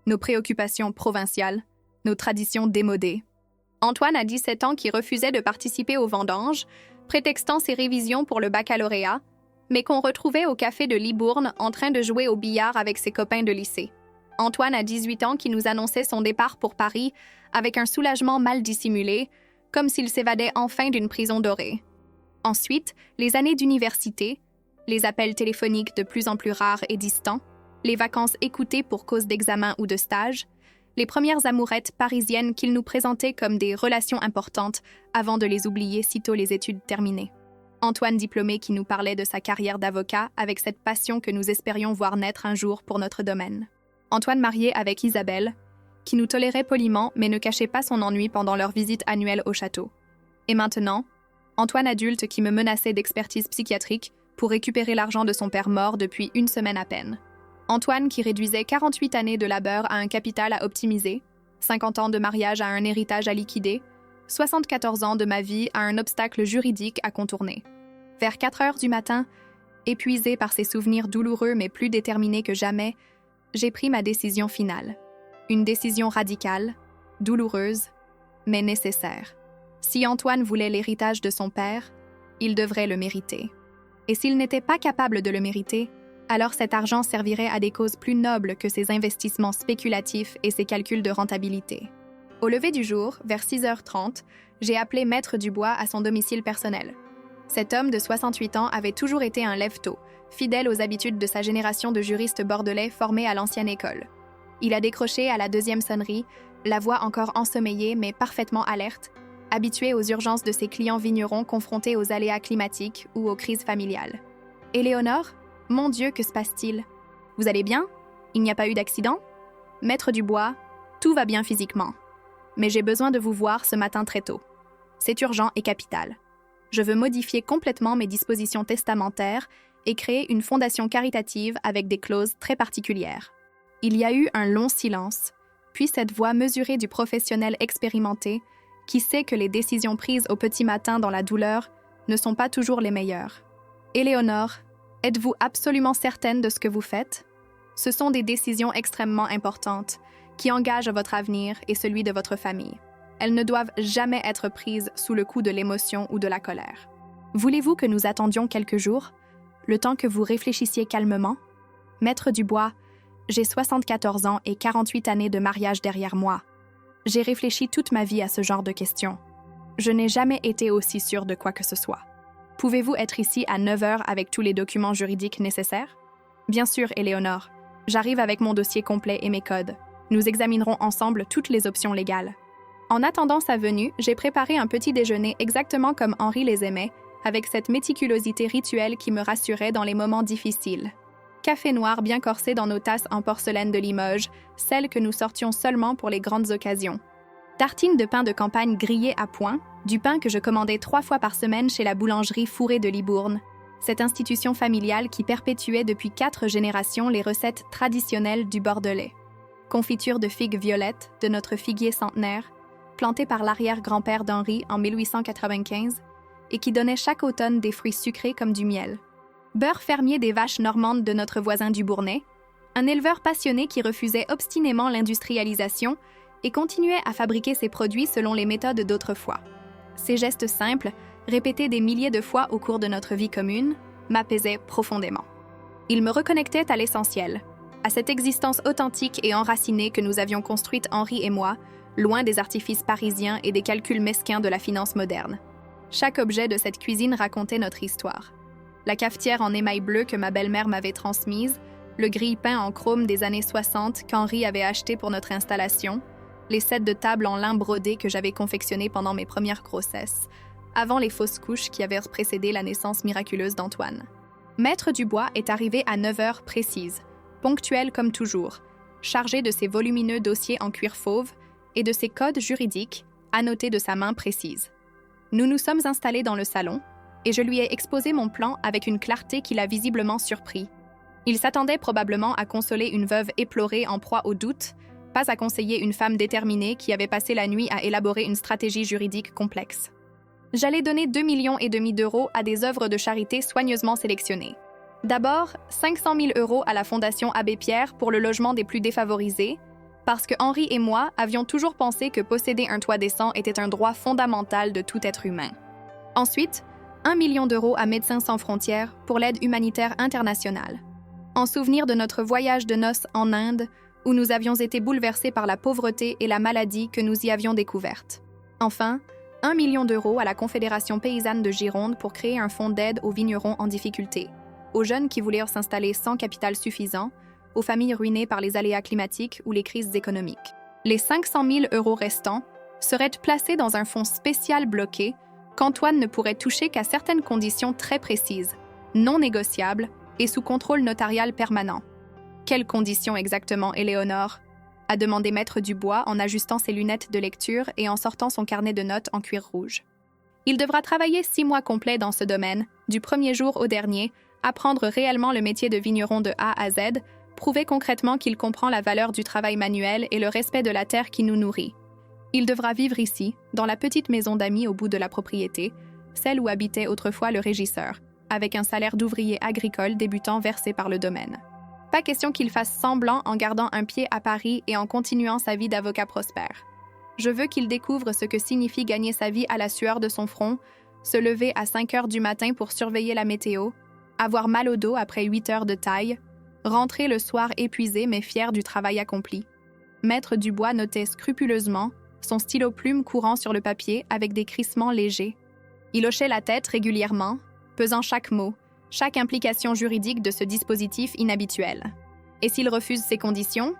nos préoccupations provinciales, nos traditions démodées. Antoine a 17 ans qui refusait de participer aux vendanges, prétextant ses révisions pour le baccalauréat, mais qu'on retrouvait au café de Libourne en train de jouer au billard avec ses copains de lycée. Antoine a 18 ans qui nous annonçait son départ pour Paris avec un soulagement mal dissimulé, comme s'il s'évadait enfin d'une prison dorée. Ensuite, les années d'université, les appels téléphoniques de plus en plus rares et distants, les vacances écoutées pour cause d'examen ou de stage, les premières amourettes parisiennes qu'il nous présentait comme des relations importantes avant de les oublier sitôt les études terminées. Antoine diplômé qui nous parlait de sa carrière d'avocat avec cette passion que nous espérions voir naître un jour pour notre domaine. Antoine marié avec Isabelle, qui nous tolérait poliment mais ne cachait pas son ennui pendant leur visite annuelle au château. Et maintenant, Antoine adulte qui me menaçait d'expertise psychiatrique pour récupérer l'argent de son père mort depuis une semaine à peine. Antoine qui réduisait 48 années de labeur à un capital à optimiser, 50 ans de mariage à un héritage à liquider, 74 ans de ma vie à un obstacle juridique à contourner. Vers 4 heures du matin, épuisé par ces souvenirs douloureux mais plus déterminé que jamais, j'ai pris ma décision finale. Une décision radicale, douloureuse, mais nécessaire. Si Antoine voulait l'héritage de son père, il devrait le mériter. Et s'il n'était pas capable de le mériter, alors cet argent servirait à des causes plus nobles que ses investissements spéculatifs et ses calculs de rentabilité. Au lever du jour, vers 6h30, j'ai appelé Maître Dubois à son domicile personnel. Cet homme de 68 ans avait toujours été un lève-tôt, fidèle aux habitudes de sa génération de juristes bordelais formés à l'ancienne école. Il a décroché à la deuxième sonnerie, la voix encore ensommeillée mais parfaitement alerte, habitué aux urgences de ses clients vignerons confrontés aux aléas climatiques ou aux crises familiales. « Éléonore ? Mon Dieu, que se passe-t-il ? Vous allez bien ? Il n'y a pas eu d'accident ? Maître Dubois, tout va bien physiquement. Mais j'ai besoin de vous voir ce matin très tôt. C'est urgent et capital. Je veux modifier complètement mes dispositions testamentaires et créer une fondation caritative avec des clauses très particulières. » Il y a eu un long silence, puis cette voix mesurée du professionnel expérimenté qui sait que les décisions prises au petit matin dans la douleur ne sont pas toujours les meilleures. « Éléonore, êtes-vous absolument certaine de ce que vous faites? Ce sont des décisions extrêmement importantes qui engagent votre avenir et celui de votre famille. Elles ne doivent jamais être prises sous le coup de l'émotion ou de la colère. Voulez-vous que nous attendions quelques jours, le temps que vous réfléchissiez calmement? Maître Dubois, j'ai 74 ans et 48 années de mariage derrière moi. J'ai réfléchi toute ma vie à ce genre de questions. Je n'ai jamais été aussi sûre de quoi que ce soit. Pouvez-vous être ici à 9h avec tous les documents juridiques nécessaires? Bien sûr, Éléonore. J'arrive avec mon dossier complet et mes codes. Nous examinerons ensemble toutes les options légales. En attendant sa venue, j'ai préparé un petit déjeuner exactement comme Henri les aimait, avec cette méticulosité rituelle qui me rassurait dans les moments difficiles. Café noir bien corsé dans nos tasses en porcelaine de Limoges, celles que nous sortions seulement pour les grandes occasions. Tartines de pain de campagne grillées à point, du pain que je commandais 3 fois par semaine chez la boulangerie Fourré de Libourne, cette institution familiale qui perpétuait depuis 4 générations les recettes traditionnelles du Bordelais. Confiture de figues violettes de notre figuier centenaire, planté par l'arrière-grand-père d'Henri en 1895, et qui donnait chaque automne des fruits sucrés comme du miel. Beurre fermier des vaches normandes de notre voisin du Bournais, un éleveur passionné qui refusait obstinément l'industrialisation et continuait à fabriquer ses produits selon les méthodes d'autrefois. Ces gestes simples, répétés des milliers de fois au cours de notre vie commune, m'apaisaient profondément. Ils me reconnectaient à l'essentiel, à cette existence authentique et enracinée que nous avions construite Henri et moi, loin des artifices parisiens et des calculs mesquins de la finance moderne. Chaque objet de cette cuisine racontait notre histoire. La cafetière en émail bleu que ma belle-mère m'avait transmise, le grille-pain en chrome des années 60 qu'Henri avait acheté pour notre installation, les sets de table en lin brodé que j'avais confectionnés pendant mes premières grossesses, avant les fausses couches qui avaient précédé la naissance miraculeuse d'Antoine. Maître Dubois est arrivé à 9h précises, ponctuel comme toujours, chargé de ses volumineux dossiers en cuir fauve et de ses codes juridiques, annotés de sa main précise. Nous nous sommes installés dans le salon, et je lui ai exposé mon plan avec une clarté qui l'a visiblement surpris. Il s'attendait probablement à consoler une veuve éplorée en proie au doute, pas à conseiller une femme déterminée qui avait passé la nuit à élaborer une stratégie juridique complexe. J'allais donner 2,5 millions d'euros à des œuvres de charité soigneusement sélectionnées. D'abord, 500 000 euros à la Fondation Abbé Pierre pour le logement des plus défavorisés, parce que Henri et moi avions toujours pensé que posséder un toit décent était un droit fondamental de tout être humain. Ensuite, 1 million d'euros à Médecins sans frontières pour l'aide humanitaire internationale. En souvenir de notre voyage de noces en Inde, où nous avions été bouleversés par la pauvreté et la maladie que nous y avions découvertes. Enfin, 1 million d'euros à la Confédération paysanne de Gironde pour créer un fonds d'aide aux vignerons en difficulté, aux jeunes qui voulaient s'installer sans capital suffisant, aux familles ruinées par les aléas climatiques ou les crises économiques. Les 500 000 euros restants seraient placés dans un fonds spécial bloqué qu'Antoine ne pourrait toucher qu'à certaines conditions très précises, non négociables et sous contrôle notarial permanent. Quelles conditions exactement, Éléonore ? A demandé Maître Dubois en ajustant ses lunettes de lecture et en sortant son carnet de notes en cuir rouge. Il devra travailler 6 mois complets dans ce domaine, du premier jour au dernier, apprendre réellement le métier de vigneron de A à Z, prouver concrètement qu'il comprend la valeur du travail manuel et le respect de la terre qui nous nourrit. Il devra vivre ici, dans la petite maison d'amis au bout de la propriété, celle où habitait autrefois le régisseur, avec un salaire d'ouvrier agricole débutant versé par le domaine. Pas question qu'il fasse semblant en gardant un pied à Paris et en continuant sa vie d'avocat prospère. Je veux qu'il découvre ce que signifie gagner sa vie à la sueur de son front, se lever à 5 heures du matin pour surveiller la météo, avoir mal au dos après 8 heures de taille, rentrer le soir épuisé mais fier du travail accompli. Maître Dubois notait scrupuleusement, son stylo plume courant sur le papier avec des crissements légers. Il hochait la tête régulièrement, pesant chaque mot, chaque implication juridique de ce dispositif inhabituel. Et s'il refuse ces conditions,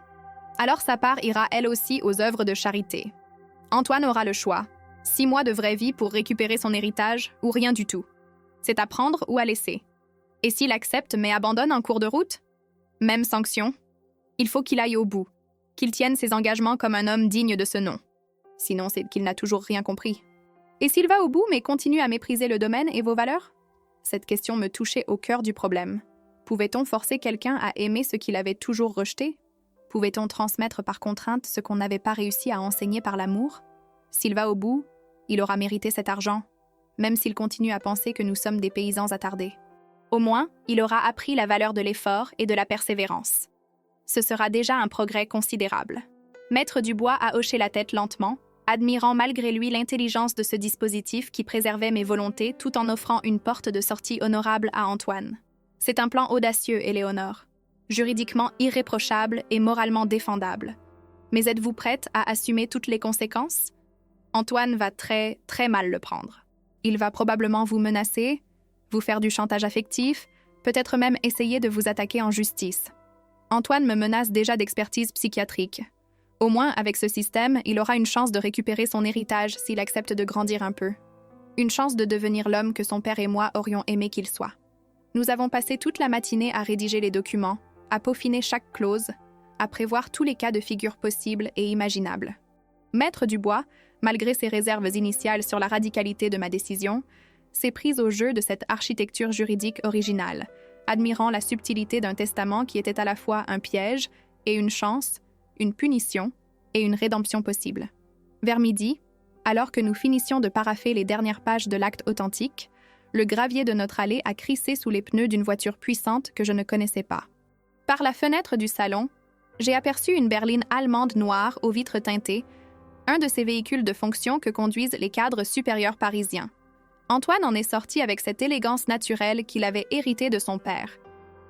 alors sa part ira elle aussi aux œuvres de charité. Antoine aura le choix, 6 mois de vraie vie pour récupérer son héritage ou rien du tout. C'est à prendre ou à laisser. Et s'il accepte mais abandonne en cours de route? Même sanction. Il faut qu'il aille au bout, qu'il tienne ses engagements comme un homme digne de ce nom. Sinon, c'est qu'il n'a toujours rien compris. Et s'il va au bout mais continue à mépriser le domaine et vos valeurs? Cette question me touchait au cœur du problème. Pouvait-on forcer quelqu'un à aimer ce qu'il avait toujours rejeté? Pouvait-on transmettre par contrainte ce qu'on n'avait pas réussi à enseigner par l'amour? S'il va au bout, il aura mérité cet argent, même s'il continue à penser que nous sommes des paysans attardés. Au moins, il aura appris la valeur de l'effort et de la persévérance. Ce sera déjà un progrès considérable. Maître Dubois a hoché la tête lentement, admirant malgré lui l'intelligence de ce dispositif qui préservait mes volontés tout en offrant une porte de sortie honorable à Antoine. C'est un plan audacieux, Éléonore, juridiquement irréprochable et moralement défendable. Mais êtes-vous prête à assumer toutes les conséquences? Antoine va très, très mal le prendre. Il va probablement vous menacer, vous faire du chantage affectif, peut-être même essayer de vous attaquer en justice. Antoine me menace déjà d'expertise psychiatrique. Au moins, avec ce système, il aura une chance de récupérer son héritage s'il accepte de grandir un peu. Une chance de devenir l'homme que son père et moi aurions aimé qu'il soit. Nous avons passé toute la matinée à rédiger les documents, à peaufiner chaque clause, à prévoir tous les cas de figure possibles et imaginables. Maître Dubois, malgré ses réserves initiales sur la radicalité de ma décision, s'est pris au jeu de cette architecture juridique originale, admirant la subtilité d'un testament qui était à la fois un piège et une chance, une punition et une rédemption possible. Vers midi, alors que nous finissions de paraffer les dernières pages de l'acte authentique, le gravier de notre allée a crissé sous les pneus d'une voiture puissante que je ne connaissais pas. Par la fenêtre du salon, j'ai aperçu une berline allemande noire aux vitres teintées, un de ces véhicules de fonction que conduisent les cadres supérieurs parisiens. Antoine en est sorti avec cette élégance naturelle qu'il avait héritée de son père.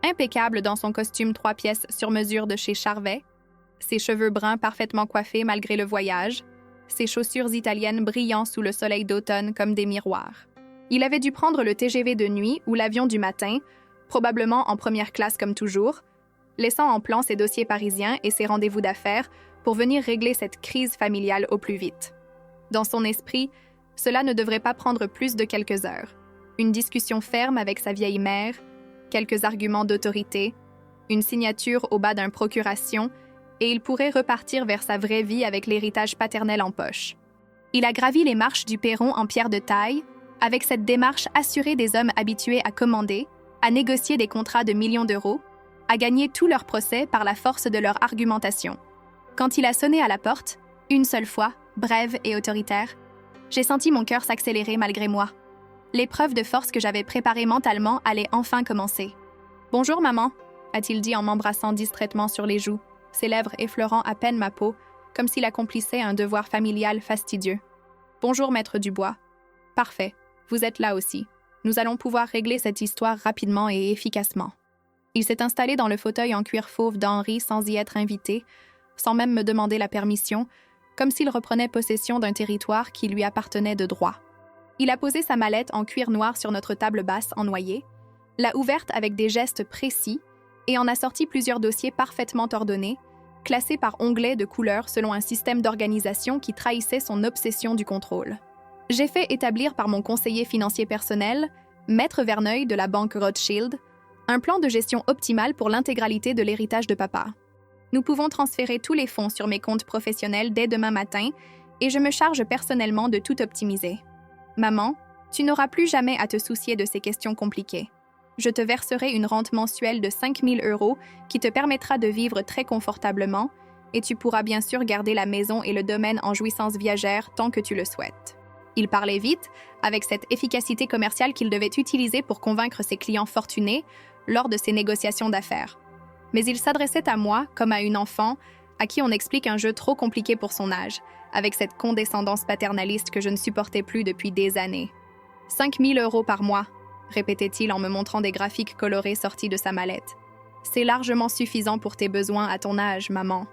Impeccable dans son costume 3 pièces sur mesure de chez Charvet, ses cheveux bruns parfaitement coiffés malgré le voyage, ses chaussures italiennes brillant sous le soleil d'automne comme des miroirs. Il avait dû prendre le TGV de nuit ou l'avion du matin, probablement en première classe comme toujours, laissant en plan ses dossiers parisiens et ses rendez-vous d'affaires pour venir régler cette crise familiale au plus vite. Dans son esprit, cela ne devrait pas prendre plus de quelques heures. Une discussion ferme avec sa vieille mère, quelques arguments d'autorité, une signature au bas d'une procuration, et il pourrait repartir vers sa vraie vie avec l'héritage paternel en poche. Il a gravi les marches du perron en pierre de taille, avec cette démarche assurée des hommes habitués à commander, à négocier des contrats de millions d'euros, à gagner tous leurs procès par la force de leur argumentation. Quand il a sonné à la porte, une seule fois, brève et autoritaire, J'ai senti mon cœur s'accélérer malgré moi. L'épreuve de force que j'avais préparée mentalement allait enfin commencer. « Bonjour, maman », a-t-il dit en m'embrassant distraitement sur les joues, ses lèvres effleurant à peine ma peau, comme s'il accomplissait un devoir familial fastidieux. « Bonjour, maître Dubois. »« Parfait, vous êtes là aussi. Nous allons pouvoir régler cette histoire rapidement et efficacement. » Il s'est installé dans le fauteuil en cuir fauve d'Henri sans y être invité, sans même me demander la permission, comme s'il reprenait possession d'un territoire qui lui appartenait de droit. Il a posé sa mallette en cuir noir sur notre table basse en noyer, l'a ouverte avec des gestes précis et en a sorti plusieurs dossiers parfaitement ordonnés, classés par onglets de couleur selon un système d'organisation qui trahissait son obsession du contrôle. J'ai fait établir par mon conseiller financier personnel, Maître Verneuil de la banque Rothschild, un plan de gestion optimal pour l'intégralité de l'héritage de papa. Nous pouvons transférer tous les fonds sur mes comptes professionnels dès demain matin et je me charge personnellement de tout optimiser. Maman, tu n'auras plus jamais à te soucier de ces questions compliquées. Je te verserai une rente mensuelle de 5 000 € qui te permettra de vivre très confortablement et tu pourras bien sûr garder la maison et le domaine en jouissance viagère tant que tu le souhaites. Il parlait vite, avec cette efficacité commerciale qu'il devait utiliser pour convaincre ses clients fortunés lors de ses négociations d'affaires. Mais il s'adressait à moi comme à une enfant à qui on explique un jeu trop compliqué pour son âge, avec cette condescendance paternaliste que je ne supportais plus depuis des années. « 5 000 € par mois », répétait-il en me montrant des graphiques colorés sortis de sa mallette. « C'est largement suffisant pour tes besoins à ton âge, maman.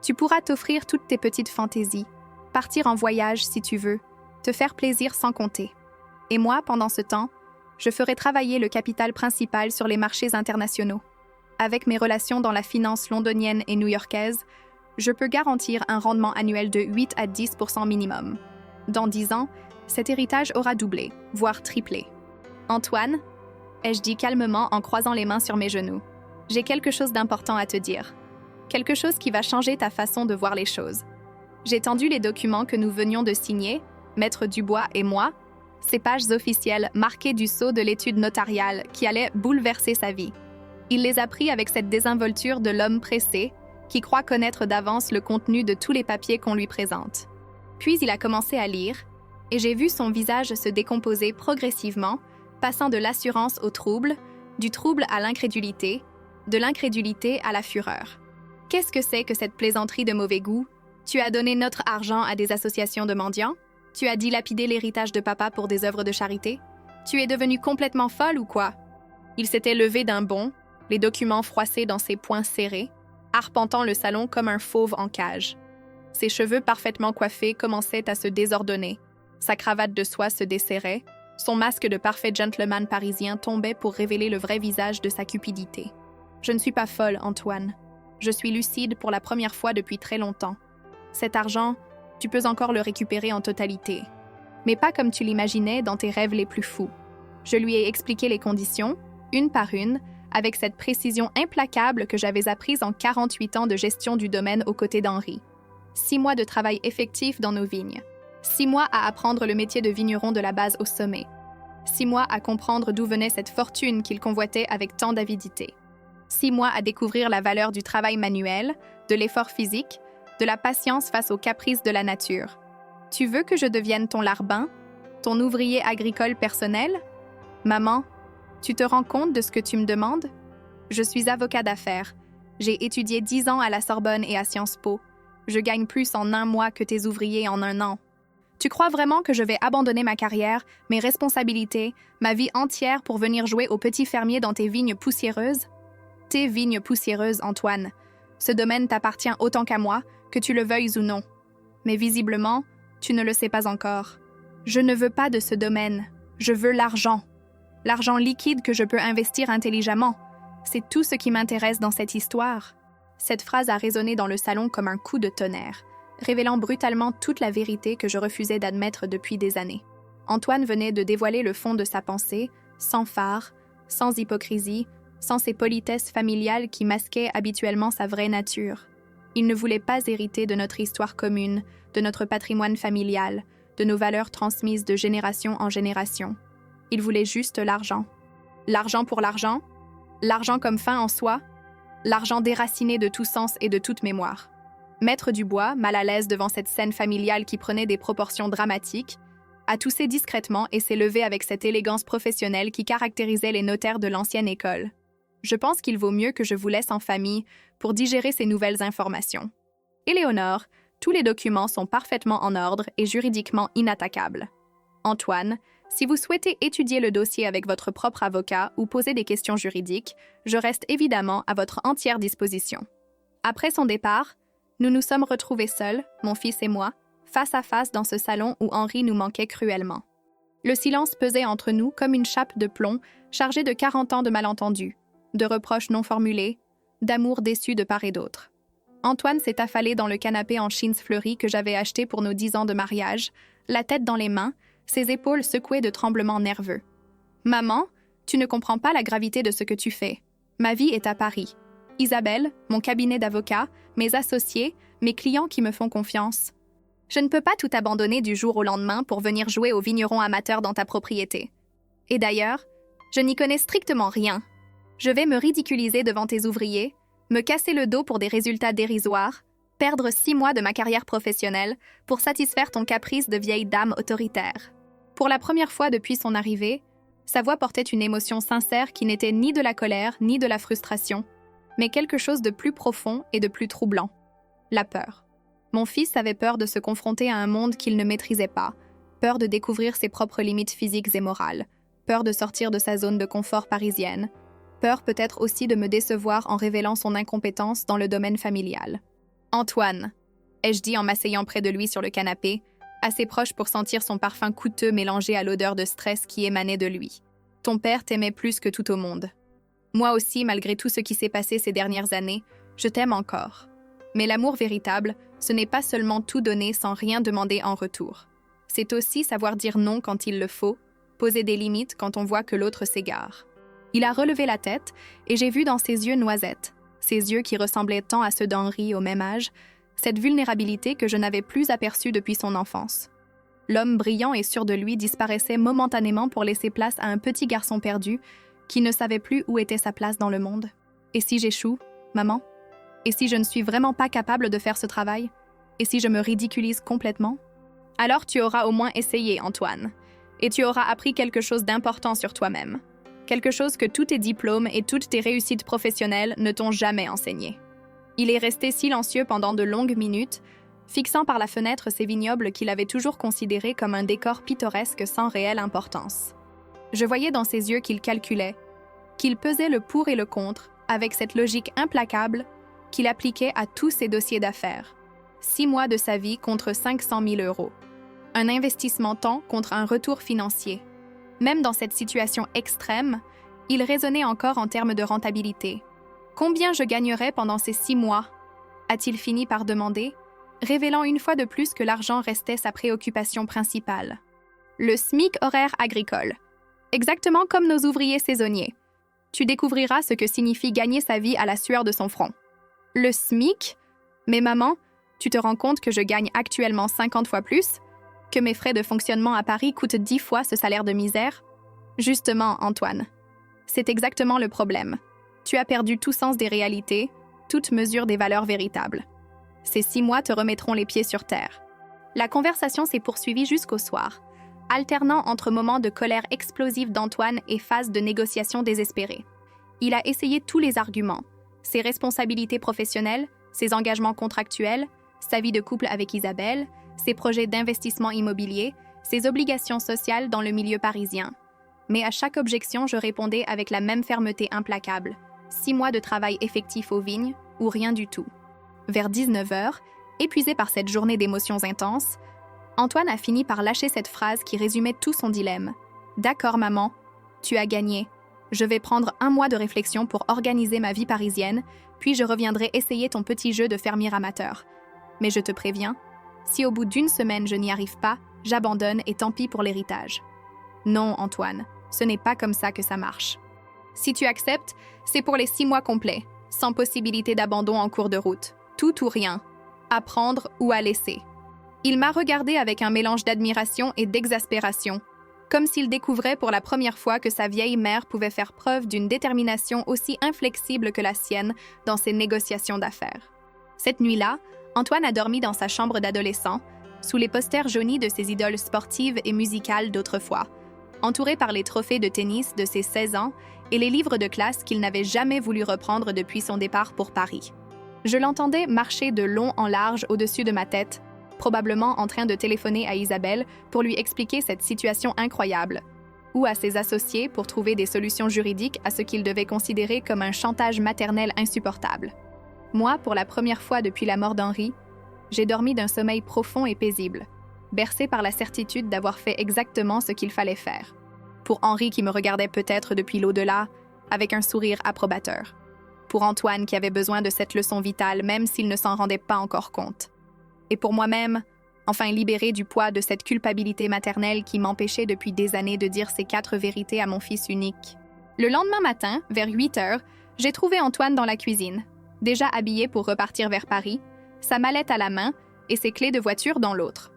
Tu pourras t'offrir toutes tes petites fantaisies, partir en voyage si tu veux, te faire plaisir sans compter. Et moi, pendant ce temps, je ferai travailler le capital principal sur les marchés internationaux. Avec mes relations dans la finance londonienne et new-yorkaise, je peux garantir un rendement annuel de 8 à 10% minimum. Dans 10 ans, cet héritage aura doublé, voire triplé. Antoine, ai-je dit calmement en croisant les mains sur mes genoux, j'ai quelque chose d'important à te dire. Quelque chose qui va changer ta façon de voir les choses. J'ai tendu les documents que nous venions de signer, Maître Dubois et moi, ces pages officielles marquées du sceau de l'étude notariale qui allait bouleverser sa vie. Il les a pris avec cette désinvolture de l'homme pressé qui croit connaître d'avance le contenu de tous les papiers qu'on lui présente. Puis il a commencé à lire, et j'ai vu son visage se décomposer progressivement, passant de l'assurance au trouble, du trouble à l'incrédulité, de l'incrédulité à la fureur. Qu'est-ce que c'est que cette plaisanterie de mauvais goût? Tu as donné notre argent à des associations de mendiants? Tu as dilapidé l'héritage de papa pour des œuvres de charité? Tu es devenue complètement folle ou quoi? Il s'était levé d'un bond, les documents froissés dans ses poings serrés, arpentant le salon comme un fauve en cage. Ses cheveux parfaitement coiffés commençaient à se désordonner. Sa cravate de soie se desserrait. Son masque de parfait gentleman parisien tombait pour révéler le vrai visage de sa cupidité. Je ne suis pas folle, Antoine. Je suis lucide pour la première fois depuis très longtemps. Cet argent, tu peux encore le récupérer en totalité. Mais pas comme tu l'imaginais dans tes rêves les plus fous. Je lui ai expliqué les conditions, une par une, avec cette précision implacable que j'avais apprise en 48 ans de gestion du domaine aux côtés d'Henri. 6 mois de travail effectif dans nos vignes. 6 mois à apprendre le métier de vigneron de la base au sommet. 6 mois à comprendre d'où venait cette fortune qu'il convoitait avec tant d'avidité. 6 mois à découvrir la valeur du travail manuel, de l'effort physique, de la patience face aux caprices de la nature. Tu veux que je devienne ton larbin, ton ouvrier agricole personnel? Maman, tu te rends compte de ce que tu me demandes? Je suis avocat d'affaires. J'ai étudié 10 ans à la Sorbonne et à Sciences Po. Je gagne plus en 1 mois que tes ouvriers en 1 an. Tu crois vraiment que je vais abandonner ma carrière, mes responsabilités, ma vie entière pour venir jouer au petit fermier dans tes vignes poussiéreuses? Tes vignes poussiéreuses, Antoine. Ce domaine t'appartient autant qu'à moi, que tu le veuilles ou non. Mais visiblement, tu ne le sais pas encore. Je ne veux pas de ce domaine. Je veux l'argent. L'argent liquide que je peux investir intelligemment. C'est tout ce qui m'intéresse dans cette histoire. Cette phrase a résonné dans le salon comme un coup de tonnerre, révélant brutalement toute la vérité que je refusais d'admettre depuis des années. Antoine venait de dévoiler le fond de sa pensée, sans phare, sans hypocrisie, sans ces politesses familiales qui masquaient habituellement sa vraie nature. Il ne voulait pas hériter de notre histoire commune, de notre patrimoine familial, de nos valeurs transmises de génération en génération. Il voulait juste l'argent. L'argent pour l'argent? L'argent comme fin en soi? L'argent déraciné de tout sens et de toute mémoire. Maître Dubois, mal à l'aise devant cette scène familiale qui prenait des proportions dramatiques, a toussé discrètement et s'est levé avec cette élégance professionnelle qui caractérisait les notaires de l'ancienne école. Je pense qu'il vaut mieux que je vous laisse en famille pour digérer ces nouvelles informations. Éléonore, tous les documents sont parfaitement en ordre et juridiquement inattaquables. Antoine, si vous souhaitez étudier le dossier avec votre propre avocat ou poser des questions juridiques, je reste évidemment à votre entière disposition. Après son départ, nous nous sommes retrouvés seuls, mon fils et moi, face à face dans ce salon où Henri nous manquait cruellement. Le silence pesait entre nous comme une chape de plomb chargée de 40 ans de malentendus, de reproches non formulés, d'amour déçu de part et d'autre. Antoine s'est affalé dans le canapé en chintz fleuri que j'avais acheté pour nos 10 ans de mariage, la tête dans les mains, ses épaules secouées de tremblements nerveux. « Maman, tu ne comprends pas la gravité de ce que tu fais. Ma vie est à Paris. Isabelle, mon cabinet d'avocat, mes associés, mes clients qui me font confiance. Je ne peux pas tout abandonner du jour au lendemain pour venir jouer aux vignerons amateurs dans ta propriété. Et d'ailleurs, je n'y connais strictement rien. Je vais me ridiculiser devant tes ouvriers, me casser le dos pour des résultats dérisoires, perdre 6 mois de ma carrière professionnelle pour satisfaire ton caprice de vieille dame autoritaire. » Pour la première fois depuis son arrivée, sa voix portait une émotion sincère qui n'était ni de la colère ni de la frustration, mais quelque chose de plus profond et de plus troublant. La peur. Mon fils avait peur de se confronter à un monde qu'il ne maîtrisait pas, peur de découvrir ses propres limites physiques et morales, peur de sortir de sa zone de confort parisienne, peur peut-être aussi de me décevoir en révélant son incompétence dans le domaine familial. « Antoine », ai-je dit en m'asseyant près de lui sur le canapé, assez proche pour sentir son parfum coûteux mélangé à l'odeur de stress qui émanait de lui. « Ton père t'aimait plus que tout au monde. Moi aussi, malgré tout ce qui s'est passé ces dernières années, je t'aime encore. Mais l'amour véritable, ce n'est pas seulement tout donner sans rien demander en retour. C'est aussi savoir dire non quand il le faut, poser des limites quand on voit que l'autre s'égare. » Il a relevé la tête et j'ai vu dans ses yeux noisettes, ses yeux qui ressemblaient tant à ceux d'Henri au même âge, cette vulnérabilité que je n'avais plus aperçue depuis son enfance. L'homme brillant et sûr de lui disparaissait momentanément pour laisser place à un petit garçon perdu qui ne savait plus où était sa place dans le monde. Et si j'échoue, maman? Et si je ne suis vraiment pas capable de faire ce travail? Et si je me ridiculise complètement? Alors tu auras au moins essayé, Antoine, et tu auras appris quelque chose d'important sur toi-même. Quelque chose que tous tes diplômes et toutes tes réussites professionnelles ne t'ont jamais enseigné. Il est resté silencieux pendant de longues minutes, fixant par la fenêtre ces vignobles qu'il avait toujours considérés comme un décor pittoresque sans réelle importance. Je voyais dans ses yeux qu'il calculait, qu'il pesait le pour et le contre, avec cette logique implacable qu'il appliquait à tous ses dossiers d'affaires. 6 mois de sa vie contre 500 000 €. Un investissement temps contre un retour financier. Même dans cette situation extrême, il raisonnait encore en termes de rentabilité. Combien je gagnerais pendant ces 6 mois? A-t-il fini par demander, révélant une fois de plus que l'argent restait sa préoccupation principale. Le SMIC horaire agricole. Exactement comme nos ouvriers saisonniers. Tu découvriras ce que signifie gagner sa vie à la sueur de son front. Le SMIC? Mais maman, tu te rends compte que je gagne actuellement 50 fois plus? Que mes frais de fonctionnement à Paris coûtent 10 fois ce salaire de misère? Justement, Antoine. C'est exactement le problème. Tu as perdu tout sens des réalités, toute mesure des valeurs véritables. Ces 6 mois te remettront les pieds sur terre. La conversation s'est poursuivie jusqu'au soir, alternant entre moments de colère explosive d'Antoine et phases de négociation désespérées. Il a essayé tous les arguments, ses responsabilités professionnelles, ses engagements contractuels, sa vie de couple avec Isabelle, ses projets d'investissement immobilier, ses obligations sociales dans le milieu parisien. Mais à chaque objection, je répondais avec la même fermeté implacable. 6 mois de travail effectif aux vignes ou rien du tout. Vers 19h, épuisé par cette journée d'émotions intenses, Antoine a fini par lâcher cette phrase qui résumait tout son dilemme. « D'accord, maman, tu as gagné. Je vais prendre 1 mois de réflexion pour organiser ma vie parisienne, puis je reviendrai essayer ton petit jeu de fermier amateur. Mais je te préviens, si au bout d'1 semaine je n'y arrive pas, j'abandonne et tant pis pour l'héritage. » Non, Antoine, ce n'est pas comme ça que ça marche. Si tu acceptes, c'est pour les 6 mois complets, sans possibilité d'abandon en cours de route. Tout ou rien. À prendre ou à laisser. Il m'a regardé avec un mélange d'admiration et d'exaspération, comme s'il découvrait pour la première fois que sa vieille mère pouvait faire preuve d'une détermination aussi inflexible que la sienne dans ses négociations d'affaires. Cette nuit-là, Antoine a dormi dans sa chambre d'adolescent, sous les posters jaunis de ses idoles sportives et musicales d'autrefois, entouré par les trophées de tennis de ses 16 ans et les livres de classe qu'il n'avait jamais voulu reprendre depuis son départ pour Paris. Je l'entendais marcher de long en large au-dessus de ma tête, probablement en train de téléphoner à Isabelle pour lui expliquer cette situation incroyable, ou à ses associés pour trouver des solutions juridiques à ce qu'il devait considérer comme un chantage maternel insupportable. Moi, pour la première fois depuis la mort d'Henri, j'ai dormi d'un sommeil profond et paisible, bercé par la certitude d'avoir fait exactement ce qu'il fallait faire. Pour Henri qui me regardait peut-être depuis l'au-delà, avec un sourire approbateur. Pour Antoine qui avait besoin de cette leçon vitale même s'il ne s'en rendait pas encore compte. Et pour moi-même, enfin libérée du poids de cette culpabilité maternelle qui m'empêchait depuis des années de dire ces 4 vérités à mon fils unique. Le lendemain matin, vers 8 heures, j'ai trouvé Antoine dans la cuisine, déjà habillé pour repartir vers Paris, sa mallette à la main et ses clés de voiture dans l'autre.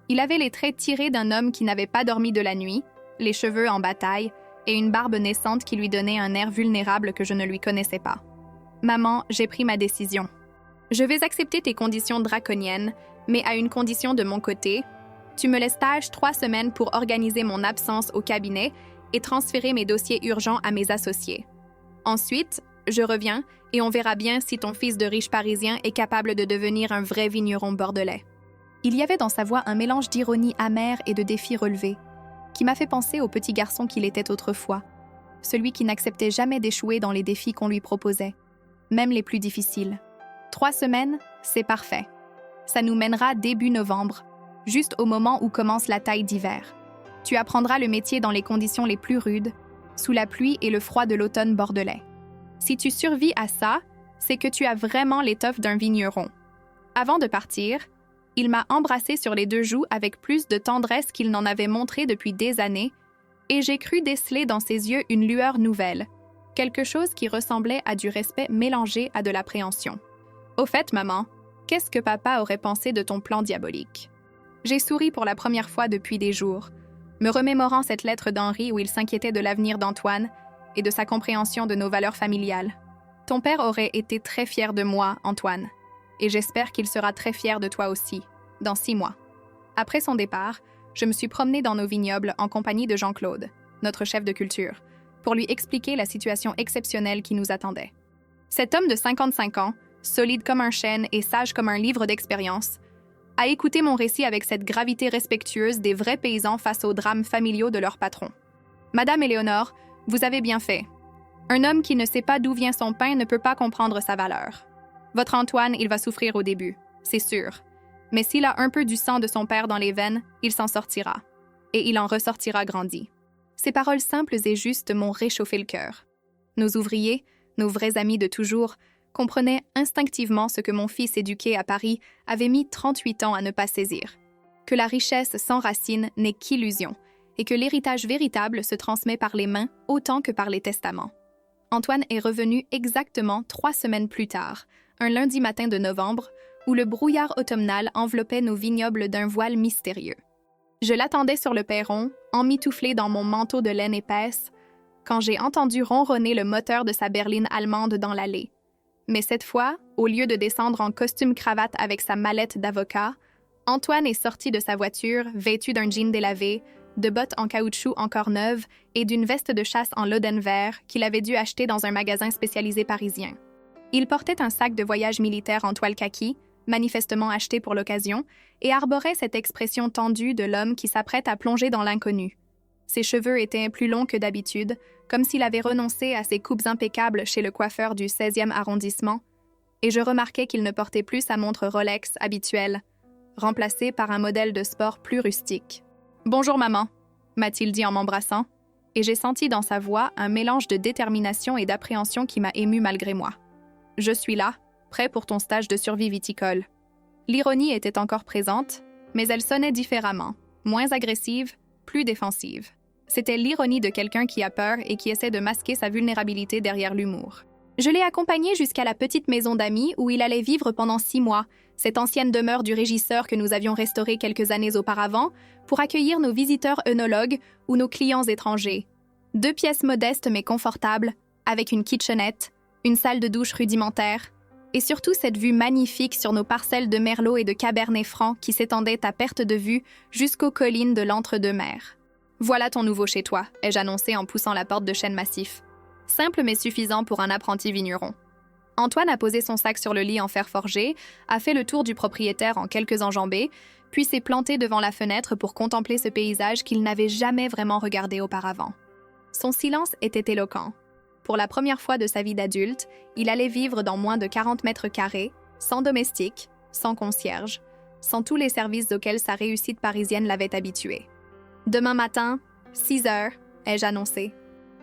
Il avait les traits tirés d'un homme qui n'avait pas dormi de la nuit, les cheveux en bataille et une barbe naissante qui lui donnait un air vulnérable que je ne lui connaissais pas. « Maman, j'ai pris ma décision. Je vais accepter tes conditions draconiennes, mais à une condition de mon côté. Tu me laisses stage 3 semaines pour organiser mon absence au cabinet et transférer mes dossiers urgents à mes associés. Ensuite, je reviens et on verra bien si ton fils de riche parisien est capable de devenir un vrai vigneron bordelais. » Il y avait dans sa voix un mélange d'ironie amère et de défi relevé, qui m'a fait penser au petit garçon qu'il était autrefois, celui qui n'acceptait jamais d'échouer dans les défis qu'on lui proposait, même les plus difficiles. 3 semaines, c'est parfait. Ça nous mènera début novembre, juste au moment où commence la taille d'hiver. Tu apprendras le métier dans les conditions les plus rudes, sous la pluie et le froid de l'automne bordelais. Si tu survis à ça, c'est que tu as vraiment l'étoffe d'un vigneron. Avant de partir, il m'a embrassé sur les 2 joues avec plus de tendresse qu'il n'en avait montré depuis des années, et j'ai cru déceler dans ses yeux une lueur nouvelle, quelque chose qui ressemblait à du respect mélangé à de l'appréhension. « Au fait, maman, qu'est-ce que papa aurait pensé de ton plan diabolique? » J'ai souri pour la première fois depuis des jours, me remémorant cette lettre d'Henri où il s'inquiétait de l'avenir d'Antoine et de sa compréhension de nos valeurs familiales. « Ton père aurait été très fier de moi, Antoine, et j'espère qu'il sera très fier de toi aussi, dans 6 mois. » Après son départ, je me suis promenée dans nos vignobles en compagnie de Jean-Claude, notre chef de culture, pour lui expliquer la situation exceptionnelle qui nous attendait. Cet homme de 55 ans, solide comme un chêne et sage comme un livre d'expérience, a écouté mon récit avec cette gravité respectueuse des vrais paysans face aux drames familiaux de leur patron. « Madame Éléonore, vous avez bien fait. Un homme qui ne sait pas d'où vient son pain ne peut pas comprendre sa valeur. Votre Antoine, il va souffrir au début, c'est sûr. Mais s'il a un peu du sang de son père dans les veines, il s'en sortira. Et il en ressortira grandi. » Ces paroles simples et justes m'ont réchauffé le cœur. Nos ouvriers, nos vrais amis de toujours, comprenaient instinctivement ce que mon fils éduqué à Paris avait mis 38 ans à ne pas saisir. Que la richesse sans racines n'est qu'illusion, et que l'héritage véritable se transmet par les mains autant que par les testaments. Antoine est revenu exactement 3 semaines plus tard, un lundi matin de novembre, où le brouillard automnal enveloppait nos vignobles d'un voile mystérieux. Je l'attendais sur le perron, emmitouflé dans mon manteau de laine épaisse, quand j'ai entendu ronronner le moteur de sa berline allemande dans l'allée. Mais cette fois, au lieu de descendre en costume-cravate avec sa mallette d'avocat, Antoine est sorti de sa voiture, vêtu d'un jean délavé, de bottes en caoutchouc encore neuves et d'une veste de chasse en loden vert qu'il avait dû acheter dans un magasin spécialisé parisien. Il portait un sac de voyage militaire en toile kaki, manifestement acheté pour l'occasion, et arborait cette expression tendue de l'homme qui s'apprête à plonger dans l'inconnu. Ses cheveux étaient plus longs que d'habitude, comme s'il avait renoncé à ses coupes impeccables chez le coiffeur du 16e arrondissement, et je remarquai qu'il ne portait plus sa montre Rolex habituelle, remplacée par un modèle de sport plus rustique. « Bonjour maman », m'a-t-il dit en m'embrassant, et j'ai senti dans sa voix un mélange de détermination et d'appréhension qui m'a ému malgré moi. « Je suis là, prêt pour ton stage de survie viticole. » L'ironie était encore présente, mais elle sonnait différemment, moins agressive, plus défensive. C'était l'ironie de quelqu'un qui a peur et qui essaie de masquer sa vulnérabilité derrière l'humour. Je l'ai accompagné jusqu'à la petite maison d'amis où il allait vivre pendant 6 mois, cette ancienne demeure du régisseur que nous avions restaurée quelques années auparavant, pour accueillir nos visiteurs œnologues ou nos clients étrangers. 2 pièces modestes mais confortables, avec une kitchenette, une salle de douche rudimentaire Et surtout cette vue magnifique sur nos parcelles de merlot et de cabernet franc qui s'étendaient à perte de vue jusqu'aux collines de l'entre-deux-mers. « Voilà ton nouveau chez toi », ai-je annoncé en poussant la porte de chêne massif. Simple mais suffisant pour un apprenti vigneron. Antoine a posé son sac sur le lit en fer forgé, a fait le tour du propriétaire en quelques enjambées, puis s'est planté devant la fenêtre pour contempler ce paysage qu'il n'avait jamais vraiment regardé auparavant. Son silence était éloquent. Pour la première fois de sa vie d'adulte, il allait vivre dans moins de 40 mètres carrés, sans domestique, sans concierge, sans tous les services auxquels sa réussite parisienne l'avait habitué. « Demain matin, 6 heures, ai-je annoncé.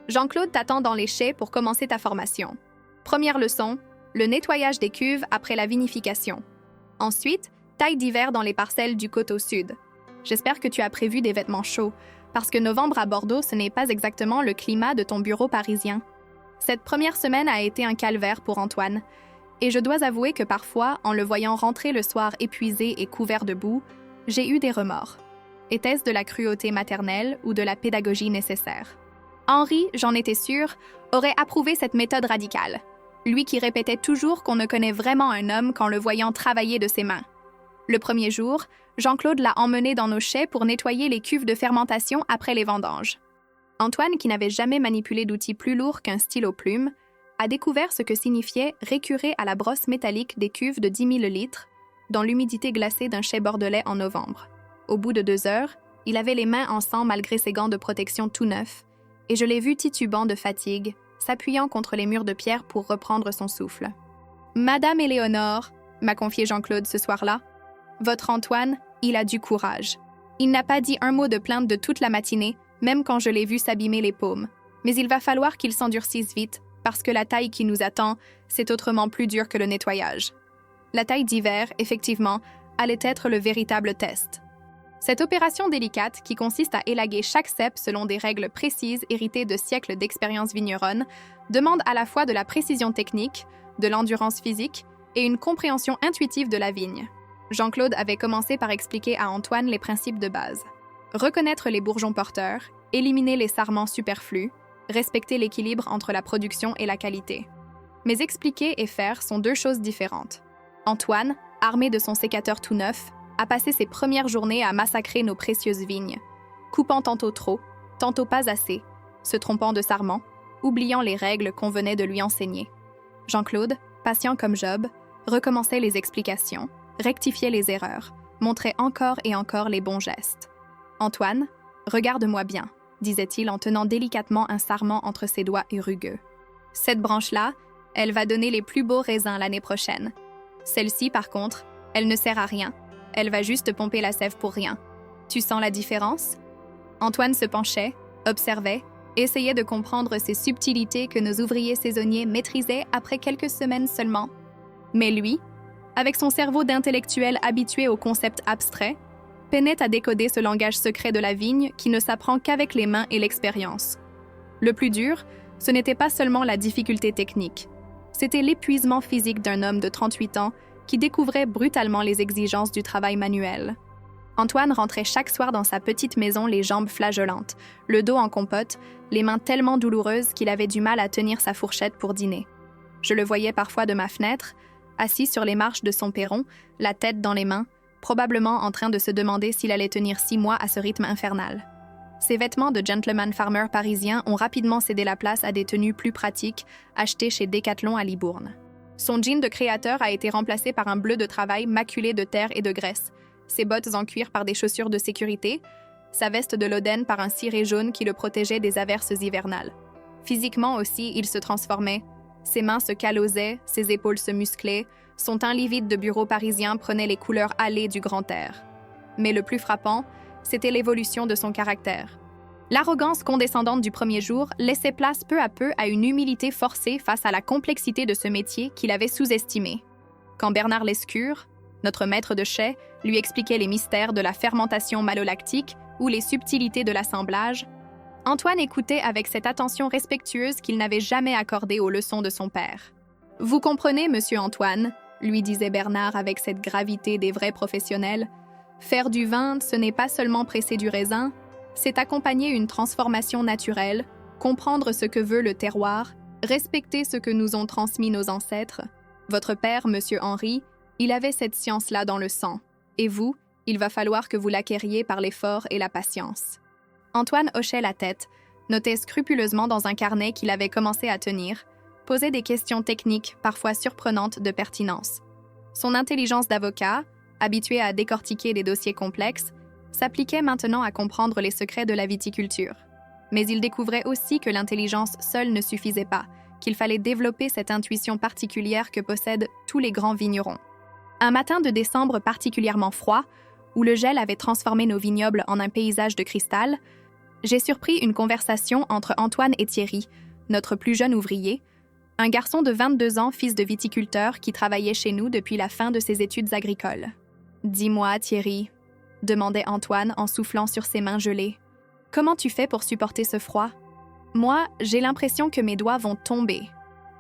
Jean-Claude t'attend dans les chais pour commencer ta formation. Première leçon, le nettoyage des cuves après la vinification. Ensuite, taille d'hiver dans les parcelles du coteau sud. J'espère que tu as prévu des vêtements chauds, parce que novembre à Bordeaux, ce n'est pas exactement le climat de ton bureau parisien. » Cette première semaine a été un calvaire pour Antoine, et je dois avouer que parfois, en le voyant rentrer le soir épuisé et couvert de boue, j'ai eu des remords. Était-ce de la cruauté maternelle ou de la pédagogie nécessaire? Henri, j'en étais sûre, aurait approuvé cette méthode radicale. Lui qui répétait toujours qu'on ne connaît vraiment un homme qu'en le voyant travailler de ses mains. Le premier jour, Jean-Claude l'a emmené dans nos chais pour nettoyer les cuves de fermentation après les vendanges. Antoine, qui n'avait jamais manipulé d'outils plus lourds qu'un stylo plume, a découvert ce que signifiait récurer à la brosse métallique des cuves de 10 000 litres dans l'humidité glacée d'un chai bordelais en novembre. Au bout de 2 heures, il avait les mains en sang malgré ses gants de protection tout neufs, et je l'ai vu titubant de fatigue, s'appuyant contre les murs de pierre pour reprendre son souffle. « Madame Éléonore, » m'a confié Jean-Claude ce soir-là, « votre Antoine, il a du courage. Il n'a pas dit un mot de plainte de toute la matinée, même quand je l'ai vu s'abîmer les paumes. Mais il va falloir qu'il s'endurcisse vite, parce que la taille qui nous attend, c'est autrement plus dur que le nettoyage. » La taille d'hiver, effectivement, allait être le véritable test. Cette opération délicate, qui consiste à élaguer chaque cep selon des règles précises héritées de siècles d'expérience vigneronne, demande à la fois de la précision technique, de l'endurance physique et une compréhension intuitive de la vigne. Jean-Claude avait commencé par expliquer à Antoine les principes de base. Reconnaître les bourgeons porteurs, éliminer les sarments superflus, respecter l'équilibre entre la production et la qualité. Mais expliquer et faire sont deux choses différentes. Antoine, armé de son sécateur tout neuf, a passé ses premières journées à massacrer nos précieuses vignes, coupant tantôt trop, tantôt pas assez, se trompant de sarment, oubliant les règles qu'on venait de lui enseigner. Jean-Claude, patient comme Job, recommençait les explications, rectifiait les erreurs, montrait encore et encore les bons gestes. « Antoine, regarde-moi bien », disait-il en tenant délicatement un sarment entre ses doigts et rugueux. « Cette branche-là, elle va donner les plus beaux raisins l'année prochaine. Celle-ci, par contre, elle ne sert à rien. Elle va juste pomper la sève pour rien. Tu sens la différence ?» Antoine se penchait, observait, essayait de comprendre ces subtilités que nos ouvriers saisonniers maîtrisaient après quelques semaines seulement. Mais lui, avec son cerveau d'intellectuel habitué aux concepts abstraits, peinait à décoder ce langage secret de la vigne qui ne s'apprend qu'avec les mains et l'expérience. Le plus dur, ce n'était pas seulement la difficulté technique. C'était l'épuisement physique d'un homme de 38 ans qui découvrait brutalement les exigences du travail manuel. Antoine rentrait chaque soir dans sa petite maison les jambes flageolantes, le dos en compote, les mains tellement douloureuses qu'il avait du mal à tenir sa fourchette pour dîner. Je le voyais parfois de ma fenêtre, assis sur les marches de son perron, la tête dans les mains, probablement en train de se demander s'il allait tenir 6 mois à ce rythme infernal. Ses vêtements de gentleman farmer parisien ont rapidement cédé la place à des tenues plus pratiques, achetées chez Decathlon à Libourne. Son jean de créateur a été remplacé par un bleu de travail maculé de terre et de graisse, ses bottes en cuir par des chaussures de sécurité, sa veste de Loden par un ciré jaune qui le protégeait des averses hivernales. Physiquement aussi, il se transformait. Ses mains se calosaient, ses épaules se musclaient, son teint livide de bureau parisien prenait les couleurs hâlées du grand air. Mais le plus frappant, c'était l'évolution de son caractère. L'arrogance condescendante du premier jour laissait place peu à peu à une humilité forcée face à la complexité de ce métier qu'il avait sous-estimé. Quand Bernard Lescure, notre maître de chai, lui expliquait les mystères de la fermentation malolactique ou les subtilités de l'assemblage, Antoine écoutait avec cette attention respectueuse qu'il n'avait jamais accordée aux leçons de son père. « Vous comprenez, monsieur Antoine », lui disait Bernard avec cette gravité des vrais professionnels, « faire du vin, ce n'est pas seulement presser du raisin, c'est accompagner une transformation naturelle, comprendre ce que veut le terroir, respecter ce que nous ont transmis nos ancêtres. Votre père, Monsieur Henry, il avait cette science-là dans le sang. Et vous, il va falloir que vous l'acquériez par l'effort et la patience. » Antoine hochait la tête, notait scrupuleusement dans un carnet qu'il avait commencé à tenir, posait des questions techniques, parfois surprenantes de pertinence. Son intelligence d'avocat, habitué à décortiquer des dossiers complexes, s'appliquait maintenant à comprendre les secrets de la viticulture. Mais il découvrait aussi que l'intelligence seule ne suffisait pas, qu'il fallait développer cette intuition particulière que possèdent tous les grands vignerons. Un matin de décembre particulièrement froid, où le gel avait transformé nos vignobles en un paysage de cristal, j'ai surpris une conversation entre Antoine et Thierry, notre plus jeune ouvrier, un garçon de 22 ans, fils de viticulteur qui travaillait chez nous depuis la fin de ses études agricoles. « Dis-moi, Thierry, » demandait Antoine en soufflant sur ses mains gelées, « comment tu fais pour supporter ce froid? Moi, j'ai l'impression que mes doigts vont tomber. »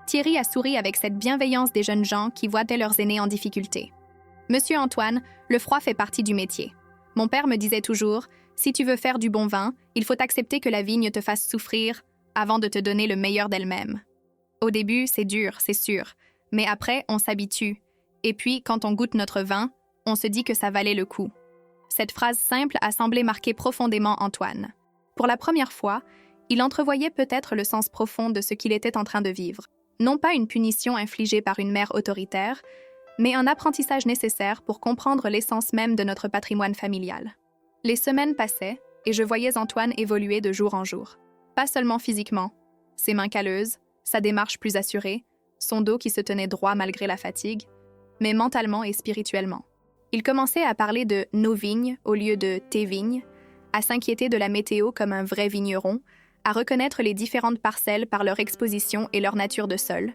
Thierry a souri avec cette bienveillance des jeunes gens qui voient leurs aînés en difficulté. « Monsieur Antoine, le froid fait partie du métier. Mon père me disait toujours, si tu veux faire du bon vin, il faut accepter que la vigne te fasse souffrir avant de te donner le meilleur d'elle-même. Au début, c'est dur, c'est sûr, mais après, on s'habitue. Et puis, quand on goûte notre vin, on se dit que ça valait le coup. » Cette phrase simple a semblé marquer profondément Antoine. Pour la première fois, il entrevoyait peut-être le sens profond de ce qu'il était en train de vivre. Non pas une punition infligée par une mère autoritaire, mais un apprentissage nécessaire pour comprendre l'essence même de notre patrimoine familial. Les semaines passaient, et je voyais Antoine évoluer de jour en jour. Pas seulement physiquement, ses mains calleuses, sa démarche plus assurée, son dos qui se tenait droit malgré la fatigue, mais mentalement et spirituellement. Il commençait à parler de « nos vignes » au lieu de « tes vignes », à s'inquiéter de la météo comme un vrai vigneron, à reconnaître les différentes parcelles par leur exposition et leur nature de sol.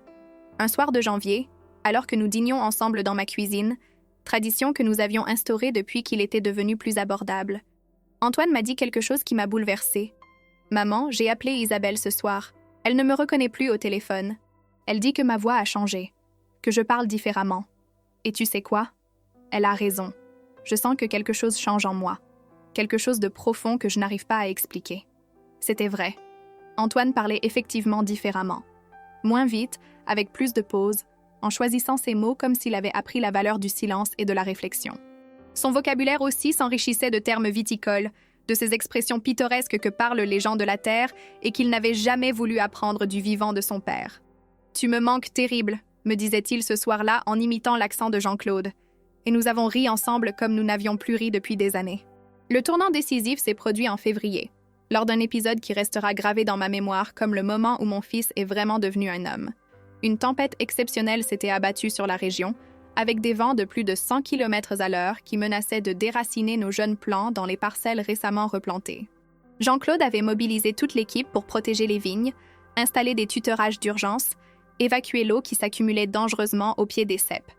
Un soir de janvier, alors que nous dînions ensemble dans ma cuisine, tradition que nous avions instaurée depuis qu'il était devenu plus abordable, Antoine m'a dit quelque chose qui m'a bouleversée. « Maman, j'ai appelé Isabelle ce soir. Elle ne me reconnaît plus au téléphone. Elle dit que ma voix a changé, que je parle différemment. Et tu sais quoi? Elle a raison. Je sens que quelque chose change en moi. Quelque chose de profond que je n'arrive pas à expliquer. » C'était vrai. Antoine parlait effectivement différemment. Moins vite, avec plus de pauses, en choisissant ses mots comme s'il avait appris la valeur du silence et de la réflexion. Son vocabulaire aussi s'enrichissait de termes viticoles, de ces expressions pittoresques que parlent les gens de la terre et qu'il n'avait jamais voulu apprendre du vivant de son père. « Tu me manques terrible », me disait-il ce soir-là en imitant l'accent de Jean-Claude. Et nous avons ri ensemble comme nous n'avions plus ri depuis des années. Le tournant décisif s'est produit en février, lors d'un épisode qui restera gravé dans ma mémoire comme le moment où mon fils est vraiment devenu un homme. Une tempête exceptionnelle s'était abattue sur la région, avec des vents de plus de 100 km/h qui menaçaient de déraciner nos jeunes plants dans les parcelles récemment replantées. Jean-Claude avait mobilisé toute l'équipe pour protéger les vignes, installer des tuteurages d'urgence, évacuer l'eau qui s'accumulait dangereusement au pied des ceps.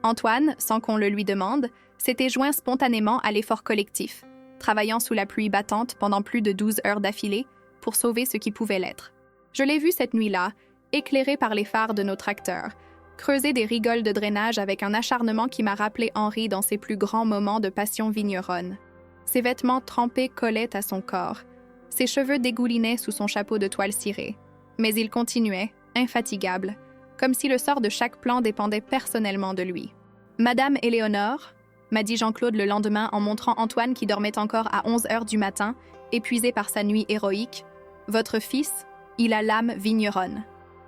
Antoine, sans qu'on le lui demande, s'était joint spontanément à l'effort collectif, travaillant sous la pluie battante pendant plus de 12 heures d'affilée pour sauver ce qui pouvait l'être. Je l'ai vu cette nuit-là, éclairé par les phares de nos tracteurs, creuser des rigoles de drainage avec un acharnement qui m'a rappelé Henri dans ses plus grands moments de passion vigneronne. Ses vêtements trempés collaient à son corps. Ses cheveux dégoulinaient sous son chapeau de toile cirée. Mais il continuait, infatigable, comme si le sort de chaque plan dépendait personnellement de lui. « Madame Éléonore » m'a dit Jean-Claude le lendemain en montrant Antoine qui dormait encore à 11 heures du matin, épuisé par sa nuit héroïque. « Votre fils, il a l'âme vigneronne.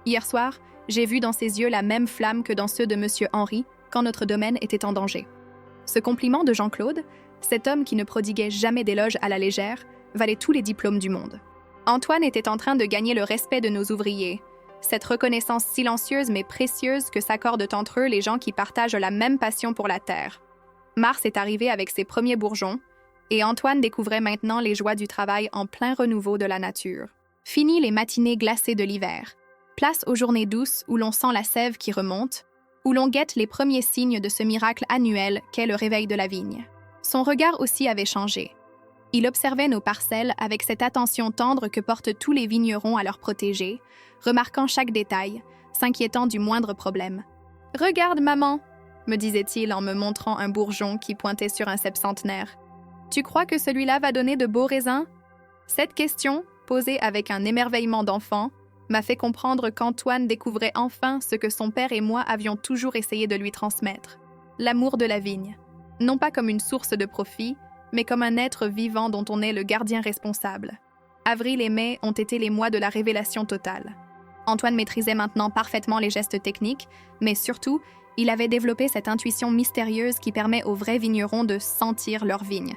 Hier soir, j'ai vu dans ses yeux la même flamme que dans ceux de Monsieur Henry quand notre domaine était en danger. » Ce compliment de Jean-Claude, cet homme qui ne prodiguait jamais d'éloges à la légère, valait tous les diplômes du monde. Antoine était en train de gagner le respect de nos ouvriers, cette reconnaissance silencieuse mais précieuse que s'accordent entre eux les gens qui partagent la même passion pour la terre. Mars est arrivé avec ses premiers bourgeons, et Antoine découvrait maintenant les joies du travail en plein renouveau de la nature. Fini les matinées glacées de l'hiver. Place aux journées douces où l'on sent la sève qui remonte, où l'on guette les premiers signes de ce miracle annuel qu'est le réveil de la vigne. Son regard aussi avait changé. Il observait nos parcelles avec cette attention tendre que portent tous les vignerons à leurs protégés, remarquant chaque détail, s'inquiétant du moindre problème. « Regarde, maman !» me disait-il en me montrant un bourgeon qui pointait sur un cep centenaire. « Tu crois que celui-là va donner de beaux raisins ?» Cette question, posée avec un émerveillement d'enfant, m'a fait comprendre qu'Antoine découvrait enfin ce que son père et moi avions toujours essayé de lui transmettre, l'amour de la vigne. Non pas comme une source de profit, mais comme un être vivant dont on est le gardien responsable. Avril et mai ont été les mois de la révélation totale. Antoine maîtrisait maintenant parfaitement les gestes techniques, mais surtout, il avait développé cette intuition mystérieuse qui permet aux vrais vignerons de sentir leur vigne.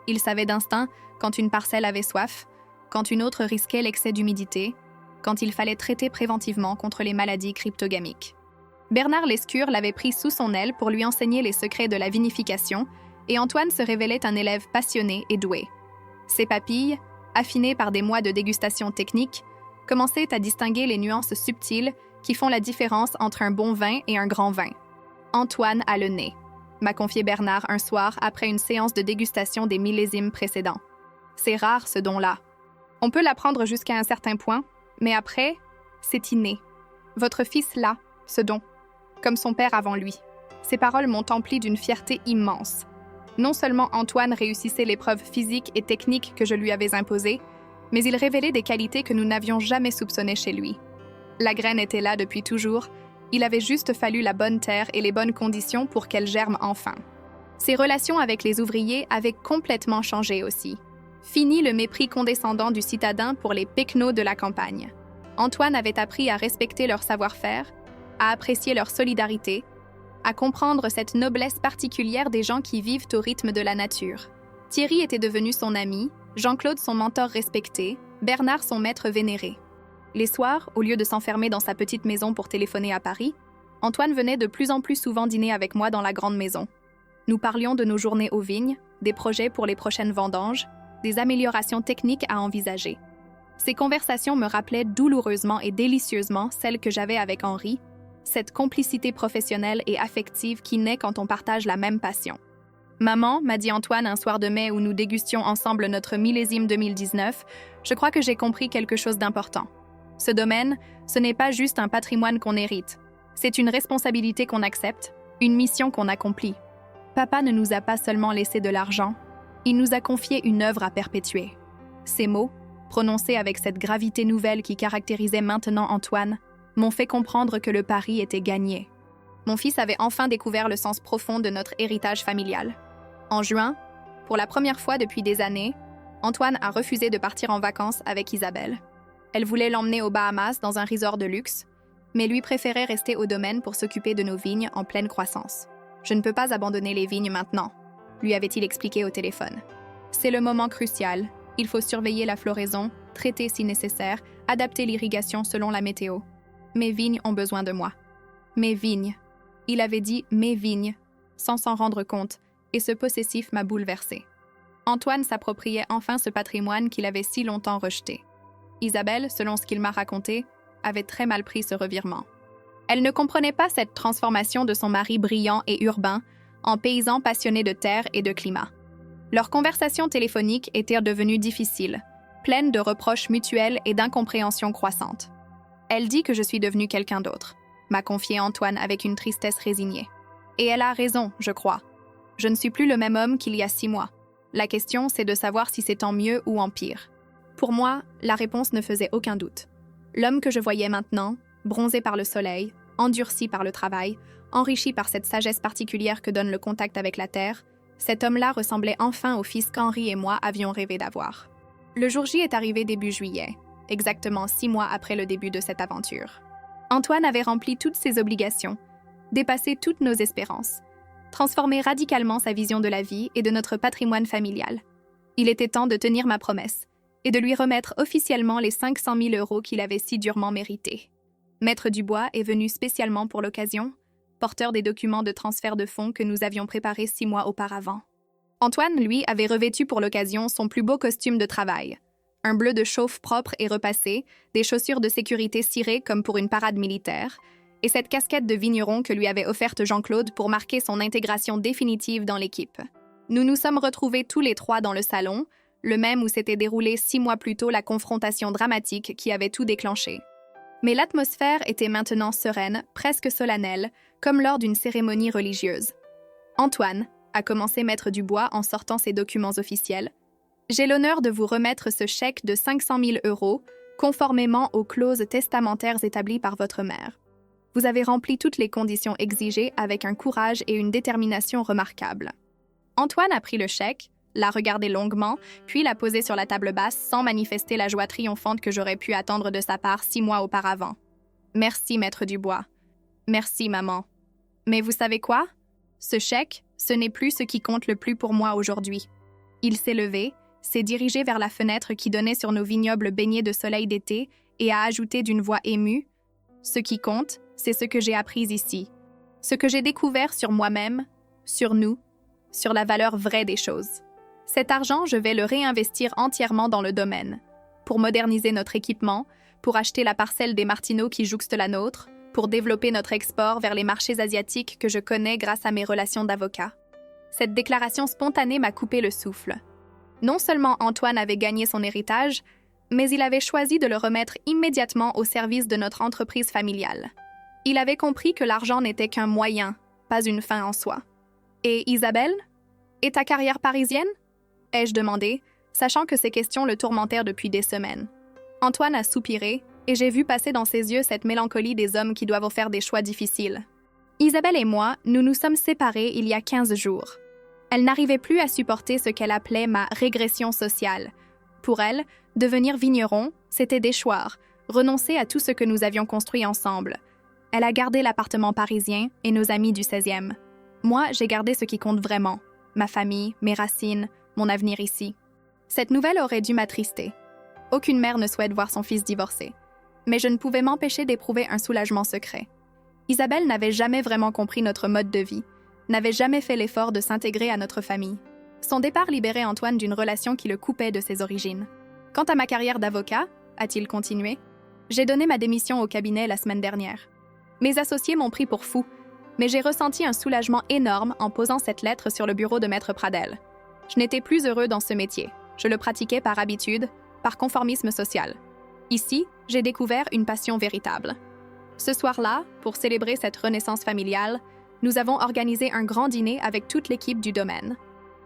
Il savait d'instinct quand une parcelle avait soif, quand une autre risquait l'excès d'humidité, quand il fallait traiter préventivement contre les maladies cryptogamiques. Bernard Lescure l'avait pris sous son aile pour lui enseigner les secrets de la vinification, et Antoine se révélait un élève passionné et doué. Ses papilles, affinées par des mois de dégustation technique, commençaient à distinguer les nuances subtiles qui font la différence entre un bon vin et un grand vin. Antoine a le nez, m'a confié Bernard un soir après une séance de dégustation des millésimes précédents. C'est rare ce don-là. On peut l'apprendre jusqu'à un certain point, mais après, c'est inné. Votre fils l'a, ce don, comme son père avant lui. Ces paroles m'ont empli d'une fierté immense. Non seulement Antoine réussissait l'épreuve physique et technique que je lui avais imposée, mais il révélait des qualités que nous n'avions jamais soupçonnées chez lui. La graine était là depuis toujours, il avait juste fallu la bonne terre et les bonnes conditions pour qu'elle germe enfin. Ses relations avec les ouvriers avaient complètement changé aussi. Fini le mépris condescendant du citadin pour les pecnos de la campagne. Antoine avait appris à respecter leur savoir-faire, à apprécier leur solidarité, à comprendre cette noblesse particulière des gens qui vivent au rythme de la nature. Thierry était devenu son ami, Jean-Claude son mentor respecté, Bernard son maître vénéré. Les soirs, au lieu de s'enfermer dans sa petite maison pour téléphoner à Paris, Antoine venait de plus en plus souvent dîner avec moi dans la grande maison. Nous parlions de nos journées aux vignes, des projets pour les prochaines vendanges, des améliorations techniques à envisager. Ces conversations me rappelaient douloureusement et délicieusement celles que j'avais avec Henri, cette complicité professionnelle et affective qui naît quand on partage la même passion. « Maman, m'a dit Antoine un soir de mai où nous dégustions ensemble notre millésime 2019, je crois que j'ai compris quelque chose d'important. Ce domaine, ce n'est pas juste un patrimoine qu'on hérite. C'est une responsabilité qu'on accepte, une mission qu'on accomplit. Papa ne nous a pas seulement laissé de l'argent, il nous a confié une œuvre à perpétuer. » Ces mots, prononcés avec cette gravité nouvelle qui caractérisait maintenant Antoine, m'ont fait comprendre que le pari était gagné. Mon fils avait enfin découvert le sens profond de notre héritage familial. En juin, pour la première fois depuis des années, Antoine a refusé de partir en vacances avec Isabelle. Elle voulait l'emmener aux Bahamas dans un resort de luxe, mais lui préférait rester au domaine pour s'occuper de nos vignes en pleine croissance. « Je ne peux pas abandonner les vignes maintenant », lui avait-il expliqué au téléphone. « C'est le moment crucial. Il faut surveiller la floraison, traiter si nécessaire, adapter l'irrigation selon la météo. Mes vignes ont besoin de moi. » Mes vignes. Il avait dit « mes vignes », sans s'en rendre compte, et ce possessif m'a bouleversée. Antoine s'appropriait enfin ce patrimoine qu'il avait si longtemps rejeté. Isabelle, selon ce qu'il m'a raconté, avait très mal pris ce revirement. Elle ne comprenait pas cette transformation de son mari brillant et urbain en paysan passionné de terre et de climat. Leurs conversations téléphoniques étaient devenues difficiles, pleines de reproches mutuels et d'incompréhension croissante. Elle dit que je suis devenue quelqu'un d'autre, m'a confié Antoine avec une tristesse résignée. Et elle a raison, je crois. Je ne suis plus le même homme qu'il y a 6 mois. La question, c'est de savoir si c'est en mieux ou en pire. Pour moi, la réponse ne faisait aucun doute. L'homme que je voyais maintenant, bronzé par le soleil, endurci par le travail, enrichi par cette sagesse particulière que donne le contact avec la terre, cet homme-là ressemblait enfin au fils qu'Henri et moi avions rêvé d'avoir. Le jour J est arrivé début juillet, exactement 6 mois après le début de cette aventure. Antoine avait rempli toutes ses obligations, dépassé toutes nos espérances, transformé radicalement sa vision de la vie et de notre patrimoine familial. Il était temps de tenir ma promesse et de lui remettre officiellement les 500 000 € qu'il avait si durement mérités. Maître Dubois est venu spécialement pour l'occasion, porteur des documents de transfert de fonds que nous avions préparés 6 mois auparavant. Antoine, lui, avait revêtu pour l'occasion son plus beau costume de travail. Un bleu de chauffe propre et repassé, des chaussures de sécurité cirées comme pour une parade militaire, et cette casquette de vigneron que lui avait offerte Jean-Claude pour marquer son intégration définitive dans l'équipe. Nous nous sommes retrouvés tous les 3 dans le salon, le même où s'était déroulée 6 mois plus tôt la confrontation dramatique qui avait tout déclenché. Mais l'atmosphère était maintenant sereine, presque solennelle, comme lors d'une cérémonie religieuse. « Antoine », a commencé Maître Dubois en sortant ses documents officiels, « j'ai l'honneur de vous remettre ce chèque de 500 000 € conformément aux clauses testamentaires établies par votre mère. Vous avez rempli toutes les conditions exigées avec un courage et une détermination remarquables. Antoine a pris le chèque, l'a regardé longuement, puis l'a posé sur la table basse sans manifester la joie triomphante que j'aurais pu attendre de sa part 6 mois auparavant. Merci, maître Dubois. Merci, maman. Mais vous savez quoi? Ce chèque, ce n'est plus ce qui compte le plus pour moi aujourd'hui. Il s'est levé, s'est dirigé vers la fenêtre qui donnait sur nos vignobles baignés de soleil d'été et a ajouté d'une voix émue « Ce qui compte, c'est ce que j'ai appris ici. Ce que j'ai découvert sur moi-même, sur nous, sur la valeur vraie des choses. Cet argent, je vais le réinvestir entièrement dans le domaine, pour moderniser notre équipement, pour acheter la parcelle des Martineaux qui jouxte la nôtre, pour développer notre export vers les marchés asiatiques que je connais grâce à mes relations d'avocat. » Cette déclaration spontanée m'a coupé le souffle. Non seulement Antoine avait gagné son héritage, mais il avait choisi de le remettre immédiatement au service de notre entreprise familiale. Il avait compris que l'argent n'était qu'un moyen, pas une fin en soi. « Et Isabelle? Et ta carrière parisienne ?» ai-je demandé, sachant que ces questions le tourmentèrent depuis des semaines. Antoine a soupiré, et j'ai vu passer dans ses yeux cette mélancolie des hommes qui doivent faire des choix difficiles. Isabelle et moi, nous nous sommes séparés il y a 15 jours. Elle n'arrivait plus à supporter ce qu'elle appelait ma régression sociale. Pour elle, devenir vigneron, c'était déchoir, renoncer à tout ce que nous avions construit ensemble. Elle a gardé l'appartement parisien et nos amis du 16e. Moi, j'ai gardé ce qui compte vraiment, ma famille, mes racines, mon avenir ici. Cette nouvelle aurait dû m'attrister. Aucune mère ne souhaite voir son fils divorcé. Mais je ne pouvais m'empêcher d'éprouver un soulagement secret. Isabelle n'avait jamais vraiment compris notre mode de vie, n'avait jamais fait l'effort de s'intégrer à notre famille. Son départ libérait Antoine d'une relation qui le coupait de ses origines. Quant à ma carrière d'avocat, a-t-il continué, j'ai donné ma démission au cabinet la semaine dernière. Mes associés m'ont pris pour fou, mais j'ai ressenti un soulagement énorme en posant cette lettre sur le bureau de Maître Pradel. Je n'étais plus heureux dans ce métier. Je le pratiquais par habitude, par conformisme social. Ici, j'ai découvert une passion véritable. Ce soir-là, pour célébrer cette renaissance familiale, nous avons organisé un grand dîner avec toute l'équipe du domaine.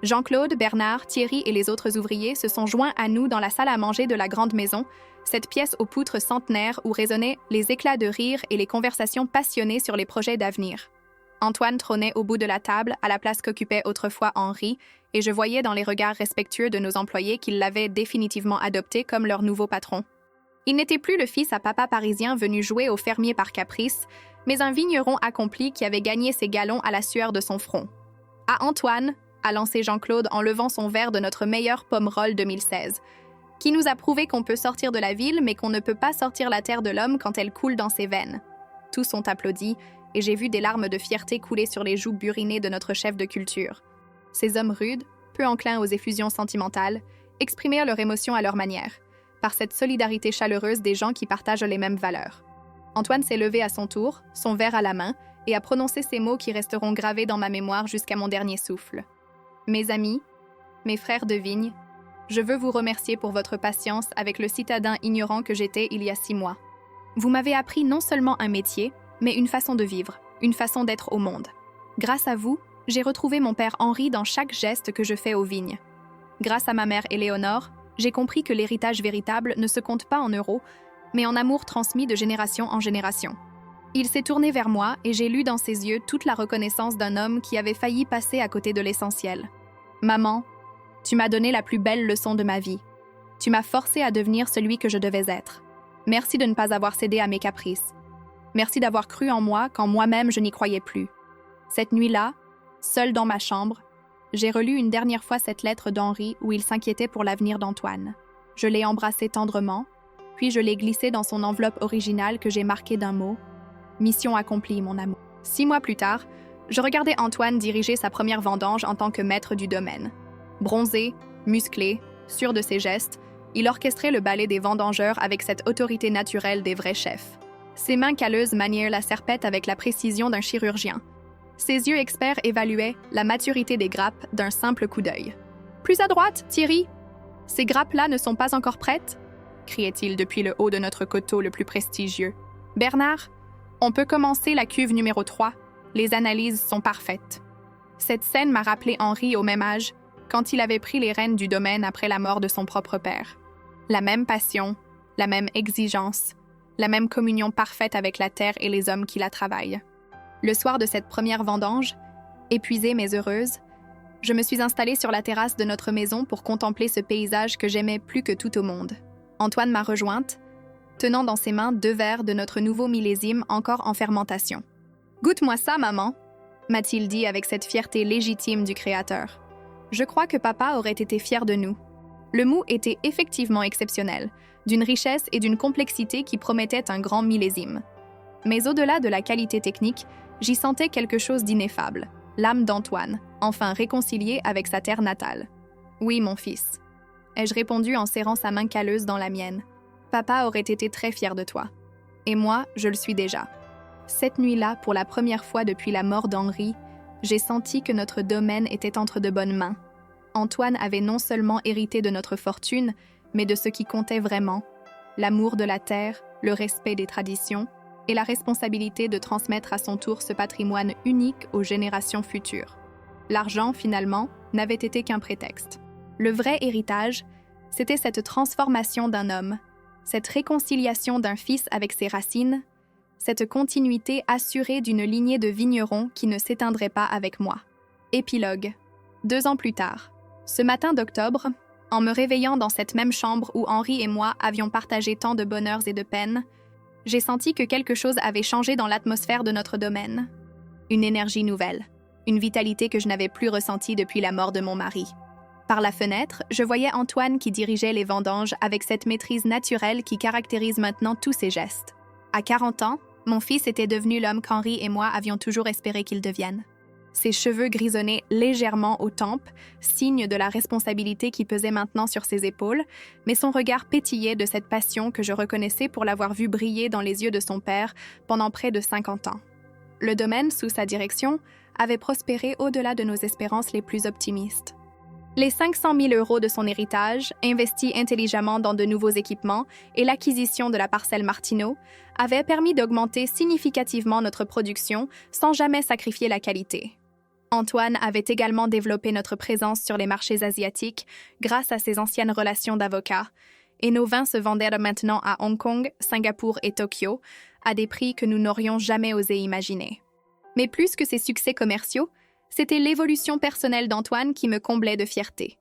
Jean-Claude, Bernard, Thierry et les autres ouvriers se sont joints à nous dans la salle à manger de la grande maison, cette pièce aux poutres centenaires où résonnaient les éclats de rire et les conversations passionnées sur les projets d'avenir. Antoine trônait au bout de la table, à la place qu'occupait autrefois Henri, et je voyais dans les regards respectueux de nos employés qu'ils l'avaient définitivement adopté comme leur nouveau patron. Il n'était plus le fils à papa parisien venu jouer au fermier par caprice, mais un vigneron accompli qui avait gagné ses galons à la sueur de son front. « À Antoine !» a lancé Jean-Claude en levant son verre de notre meilleur Pomerol 2016, qui nous a prouvé qu'on peut sortir de la ville, mais qu'on ne peut pas sortir la terre de l'homme quand elle coule dans ses veines. Tous ont applaudi, et j'ai vu des larmes de fierté couler sur les joues burinées de notre chef de culture. Ces hommes rudes, peu enclins aux effusions sentimentales, exprimèrent leur émotion à leur manière, par cette solidarité chaleureuse des gens qui partagent les mêmes valeurs. Antoine s'est levé à son tour, son verre à la main, et a prononcé ces mots qui resteront gravés dans ma mémoire jusqu'à mon dernier souffle. Mes amis, mes frères de vigne, je veux vous remercier pour votre patience avec le citadin ignorant que j'étais il y a 6 mois. Vous m'avez appris non seulement un métier, mais une façon de vivre, une façon d'être au monde. Grâce à vous, j'ai retrouvé mon père Henri dans chaque geste que je fais aux vignes. Grâce à ma mère Éléonore, j'ai compris que l'héritage véritable ne se compte pas en euros, mais en amour transmis de génération en génération. Il s'est tourné vers moi et j'ai lu dans ses yeux toute la reconnaissance d'un homme qui avait failli passer à côté de l'essentiel. « Maman, tu m'as donné la plus belle leçon de ma vie. Tu m'as forcé à devenir celui que je devais être. Merci de ne pas avoir cédé à mes caprices. Merci d'avoir cru en moi quand moi-même je n'y croyais plus. Cette nuit-là, seule dans ma chambre, j'ai relu une dernière fois cette lettre d'Henri où il s'inquiétait pour l'avenir d'Antoine. Je l'ai embrassé tendrement, puis je l'ai glissé dans son enveloppe originale que j'ai marquée d'un mot. Mission accomplie, mon amour. 6 mois plus tard, je regardais Antoine diriger sa première vendange en tant que maître du domaine. Bronzé, musclé, sûr de ses gestes, il orchestrait le ballet des vendangeurs avec cette autorité naturelle des vrais chefs. Ses mains calleuses manièrent la serpette avec la précision d'un chirurgien. Ses yeux experts évaluaient la maturité des grappes d'un simple coup d'œil. « Plus à droite, Thierry! Ces grappes-là ne sont pas encore prêtes ?» criait-il depuis le haut de notre coteau le plus prestigieux. « Bernard, on peut commencer la cuve numéro 3. Les analyses sont parfaites. » Cette scène m'a rappelé Henri au même âge, quand il avait pris les rênes du domaine après la mort de son propre père. La même passion, la même exigence, la même communion parfaite avec la terre et les hommes qui la travaillent. Le soir de cette première vendange, épuisée mais heureuse, je me suis installée sur la terrasse de notre maison pour contempler ce paysage que j'aimais plus que tout au monde. Antoine m'a rejointe, tenant dans ses mains 2 verres de notre nouveau millésime encore en fermentation. « Goûte-moi ça, maman !» m'a-t-il dit avec cette fierté légitime du Créateur. Je crois que papa aurait été fier de nous. Le mou était effectivement exceptionnel, d'une richesse et d'une complexité qui promettaient un grand millésime. Mais au-delà de la qualité technique, j'y sentais quelque chose d'ineffable, l'âme d'Antoine, enfin réconciliée avec sa terre natale. « Oui, mon fils. » ai-je répondu en serrant sa main calleuse dans la mienne. « Papa aurait été très fier de toi. Et moi, je le suis déjà. » Cette nuit-là, pour la première fois depuis la mort d'Henri, j'ai senti que notre domaine était entre de bonnes mains. Antoine avait non seulement hérité de notre fortune, mais de ce qui comptait vraiment, l'amour de la terre, le respect des traditions et la responsabilité de transmettre à son tour ce patrimoine unique aux générations futures. L'argent, finalement, n'avait été qu'un prétexte. Le vrai héritage, c'était cette transformation d'un homme, cette réconciliation d'un fils avec ses racines, cette continuité assurée d'une lignée de vignerons qui ne s'éteindrait pas avec moi. Épilogue. 2 ans plus tard. Ce matin d'octobre, en me réveillant dans cette même chambre où Henri et moi avions partagé tant de bonheurs et de peines, j'ai senti que quelque chose avait changé dans l'atmosphère de notre domaine. Une énergie nouvelle, une vitalité que je n'avais plus ressentie depuis la mort de mon mari. Par la fenêtre, je voyais Antoine qui dirigeait les vendanges avec cette maîtrise naturelle qui caractérise maintenant tous ses gestes. À 40 ans, mon fils était devenu l'homme qu'Henri et moi avions toujours espéré qu'il devienne. Ses cheveux grisonnaient légèrement aux tempes, signe de la responsabilité qui pesait maintenant sur ses épaules, mais son regard pétillait de cette passion que je reconnaissais pour l'avoir vu briller dans les yeux de son père pendant près de 50 ans. Le domaine, sous sa direction, avait prospéré au-delà de nos espérances les plus optimistes. Les 500 000 € de son héritage, investis intelligemment dans de nouveaux équipements et l'acquisition de la parcelle Martineau, avaient permis d'augmenter significativement notre production sans jamais sacrifier la qualité. Antoine avait également développé notre présence sur les marchés asiatiques grâce à ses anciennes relations d'avocat, et nos vins se vendaient maintenant à Hong Kong, Singapour et Tokyo, à des prix que nous n'aurions jamais osé imaginer. Mais plus que ces succès commerciaux, c'était l'évolution personnelle d'Antoine qui me comblait de fierté.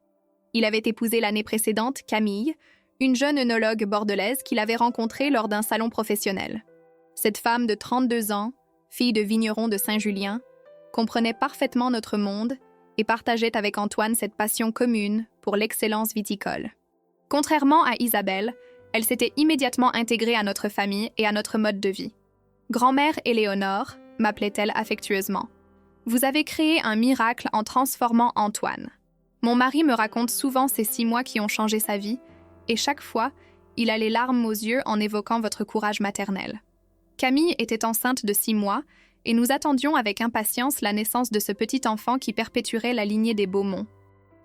Il avait épousé l'année précédente Camille, une jeune œnologue bordelaise qu'il avait rencontrée lors d'un salon professionnel. Cette femme de 32 ans, fille de vigneron de Saint-Julien, comprenait parfaitement notre monde et partageait avec Antoine cette passion commune pour l'excellence viticole. Contrairement à Isabelle, elle s'était immédiatement intégrée à notre famille et à notre mode de vie. « Grand-mère Éléonore », m'appelait-elle affectueusement. Vous avez créé un miracle en transformant Antoine. Mon mari me raconte souvent ces 6 mois qui ont changé sa vie, et chaque fois, il a les larmes aux yeux en évoquant votre courage maternel. Camille était enceinte de 6 mois, et nous attendions avec impatience la naissance de ce petit enfant qui perpétuerait la lignée des Beaumont.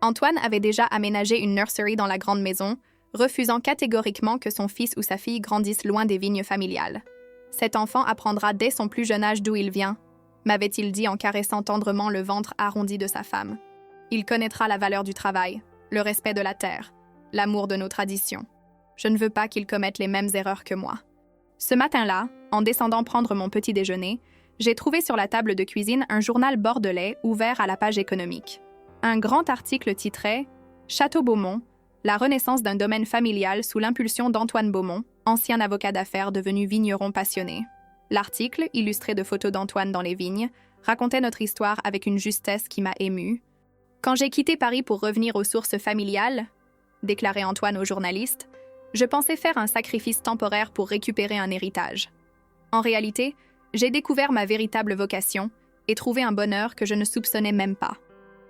Antoine avait déjà aménagé une nursery dans la grande maison, refusant catégoriquement que son fils ou sa fille grandisse loin des vignes familiales. Cet enfant apprendra dès son plus jeune âge d'où il vient, m'avait-il dit en caressant tendrement le ventre arrondi de sa femme. Il connaîtra la valeur du travail, le respect de la terre, l'amour de nos traditions. Je ne veux pas qu'il commette les mêmes erreurs que moi. Ce matin-là, en descendant prendre mon petit déjeuner, j'ai trouvé sur la table de cuisine un journal bordelais ouvert à la page économique. Un grand article titrait « Château Beaumont, la renaissance d'un domaine familial sous l'impulsion d'Antoine Beaumont, ancien avocat d'affaires devenu vigneron passionné ». L'article, illustré de photos d'Antoine dans les vignes, racontait notre histoire avec une justesse qui m'a émue. « Quand j'ai quitté Paris pour revenir aux sources familiales, » déclarait Antoine au journaliste, « je pensais faire un sacrifice temporaire pour récupérer un héritage. En réalité, j'ai découvert ma véritable vocation et trouvé un bonheur que je ne soupçonnais même pas.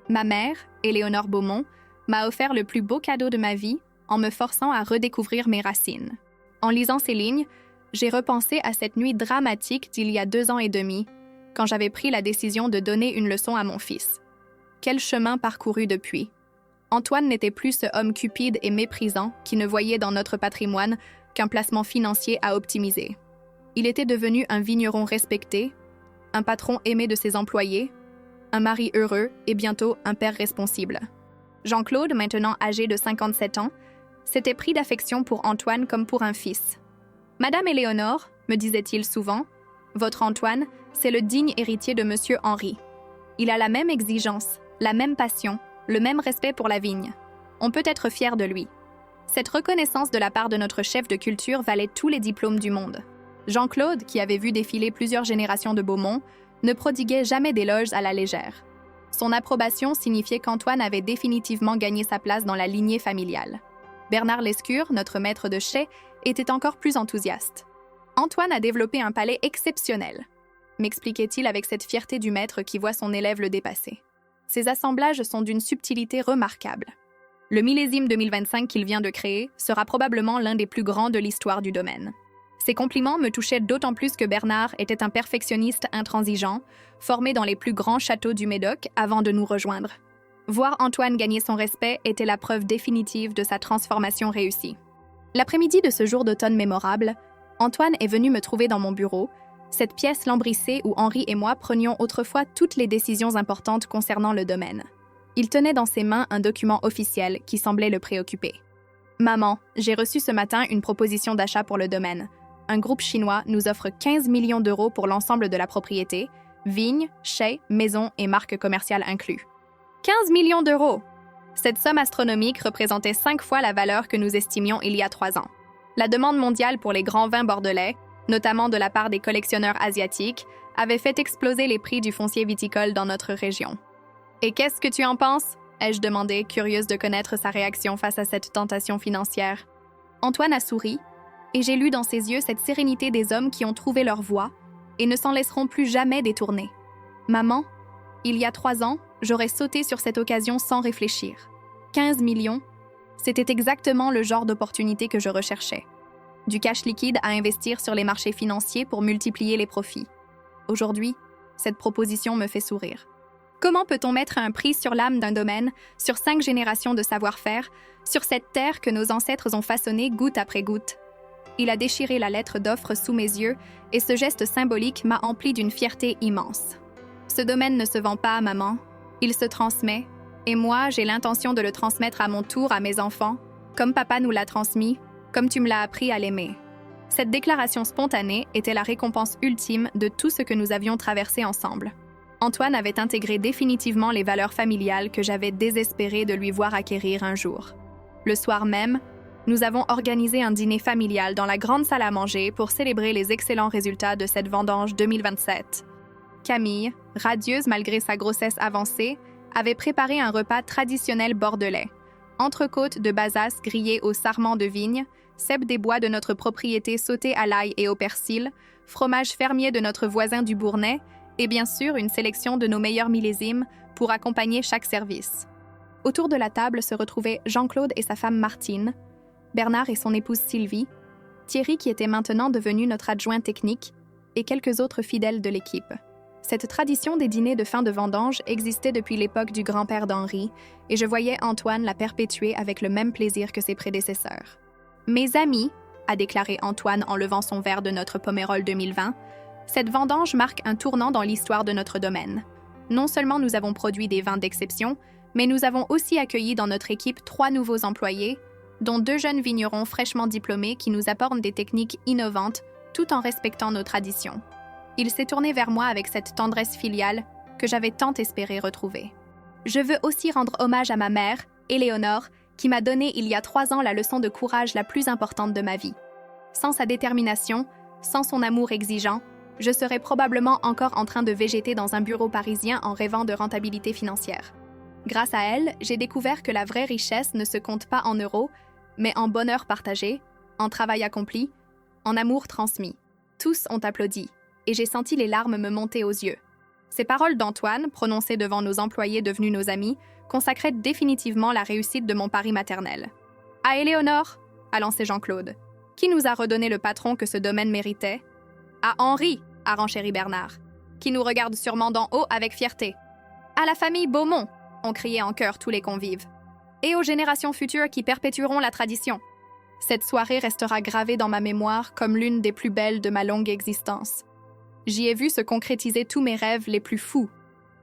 Ma mère, Éléonore Beaumont, m'a offert le plus beau cadeau de ma vie en me forçant à redécouvrir mes racines. En lisant ces lignes, j'ai repensé à cette nuit dramatique d'il y a 2 ans et demi, quand j'avais pris la décision de donner une leçon à mon fils. Quel chemin parcouru depuis. Antoine n'était plus ce homme cupide et méprisant qui ne voyait dans notre patrimoine qu'un placement financier à optimiser. Il était devenu un vigneron respecté, un patron aimé de ses employés, un mari heureux et bientôt un père responsible. Jean-Claude, maintenant âgé de 57 ans, C'était pris d'affection pour Antoine comme pour un fils. « Madame Éléonore, me disait-il souvent, votre Antoine, c'est le digne héritier de Monsieur Henri. Il a la même exigence, la même passion, le même respect pour la vigne. On peut être fier de lui. » Cette reconnaissance de la part de notre chef de culture valait tous les diplômes du monde. Jean-Claude, qui avait vu défiler plusieurs générations de Beaumont, ne prodiguait jamais d'éloges à la légère. Son approbation signifiait qu'Antoine avait définitivement gagné sa place dans la lignée familiale. Bernard Lescure, notre maître de chai, était encore plus enthousiaste. « Antoine a développé un palais exceptionnel », m'expliquait-il avec cette fierté du maître qui voit son élève le dépasser. Ses assemblages sont d'une subtilité remarquable. Le millésime 2025 qu'il vient de créer sera probablement l'un des plus grands de l'histoire du domaine. Ces compliments me touchaient d'autant plus que Bernard était un perfectionniste intransigeant, formé dans les plus grands châteaux du Médoc avant de nous rejoindre. Voir Antoine gagner son respect était la preuve définitive de sa transformation réussie. L'après-midi de ce jour d'automne mémorable, Antoine est venu me trouver dans mon bureau, cette pièce lambrissée où Henri et moi prenions autrefois toutes les décisions importantes concernant le domaine. Il tenait dans ses mains un document officiel qui semblait le préoccuper. « Maman, j'ai reçu ce matin une proposition d'achat pour le domaine. Un groupe chinois nous offre 15 millions d'euros pour l'ensemble de la propriété, vignes, chais, maisons et marques commerciales inclus. 15 millions d'euros! Cette somme astronomique représentait 5 fois la valeur que nous estimions il y a 3 ans. La demande mondiale pour les grands vins bordelais, notamment de la part des collectionneurs asiatiques, avait fait exploser les prix du foncier viticole dans notre région. « Et qu'est-ce que tu en penses ?» ai-je demandé, curieuse de connaître sa réaction face à cette tentation financière. Antoine a souri, et j'ai lu dans ses yeux cette sérénité des hommes qui ont trouvé leur voie et ne s'en laisseront plus jamais détourner. « Maman, il y a 3 ans, j'aurais sauté sur cette occasion sans réfléchir. 15 millions, c'était exactement le genre d'opportunité que je recherchais. Du cash liquide à investir sur les marchés financiers pour multiplier les profits. Aujourd'hui, cette proposition me fait sourire. Comment peut-on mettre un prix sur l'âme d'un domaine, sur 5 générations de savoir-faire, sur cette terre que nos ancêtres ont façonnée goutte après goutte? Il a déchiré la lettre d'offre sous mes yeux et ce geste symbolique m'a empli d'une fierté immense. Ce domaine ne se vend pas, maman. Il se transmet, et moi, j'ai l'intention de le transmettre à mon tour à mes enfants, comme papa nous l'a transmis, comme tu me l'as appris à l'aimer. Cette déclaration spontanée était la récompense ultime de tout ce que nous avions traversé ensemble. Antoine avait intégré définitivement les valeurs familiales que j'avais désespéré de lui voir acquérir un jour. Le soir même, nous avons organisé un dîner familial dans la grande salle à manger pour célébrer les excellents résultats de cette vendange 2027. Camille, radieuse malgré sa grossesse avancée, avait préparé un repas traditionnel bordelais. Entrecôte de basasse grillée au sarment de vigne, cèpe des bois de notre propriété sauté à l'ail et au persil, fromage fermier de notre voisin du Bournais, et bien sûr une sélection de nos meilleurs millésimes pour accompagner chaque service. Autour de la table se retrouvaient Jean-Claude et sa femme Martine, Bernard et son épouse Sylvie, Thierry qui était maintenant devenu notre adjoint technique, et quelques autres fidèles de l'équipe. Cette tradition des dîners de fin de vendange existait depuis l'époque du grand-père d'Henri, et je voyais Antoine la perpétuer avec le même plaisir que ses prédécesseurs. « Mes amis », a déclaré Antoine en levant son verre de notre Pomerol 2020, cette vendange marque un tournant dans l'histoire de notre domaine. Non seulement nous avons produit des vins d'exception, mais nous avons aussi accueilli dans notre équipe 3 nouveaux employés, dont 2 jeunes vignerons fraîchement diplômés qui nous apportent des techniques innovantes tout en respectant nos traditions. Il s'est tourné vers moi avec cette tendresse filiale que j'avais tant espéré retrouver. Je veux aussi rendre hommage à ma mère, Éléonore, qui m'a donné il y a 3 ans la leçon de courage la plus importante de ma vie. Sans sa détermination, sans son amour exigeant, je serais probablement encore en train de végéter dans un bureau parisien en rêvant de rentabilité financière. Grâce à elle, j'ai découvert que la vraie richesse ne se compte pas en euros, mais en bonheur partagé, en travail accompli, en amour transmis. Tous ont applaudi, et j'ai senti les larmes me monter aux yeux. Ces paroles d'Antoine, prononcées devant nos employés devenus nos amis, consacraient définitivement la réussite de mon pari maternel. « À Éléonore !» a lancé Jean-Claude. « Qui nous a redonné le patron que ce domaine méritait ?»« À Henri !» a renchéri Bernard, qui nous regarde sûrement d'en haut avec fierté. « À la famille Beaumont !» ont crié en chœur tous les convives. « Et aux générations futures qui perpétueront la tradition !» Cette soirée restera gravée dans ma mémoire comme l'une des plus belles de ma longue existence. J'y ai vu se concrétiser tous mes rêves les plus fous.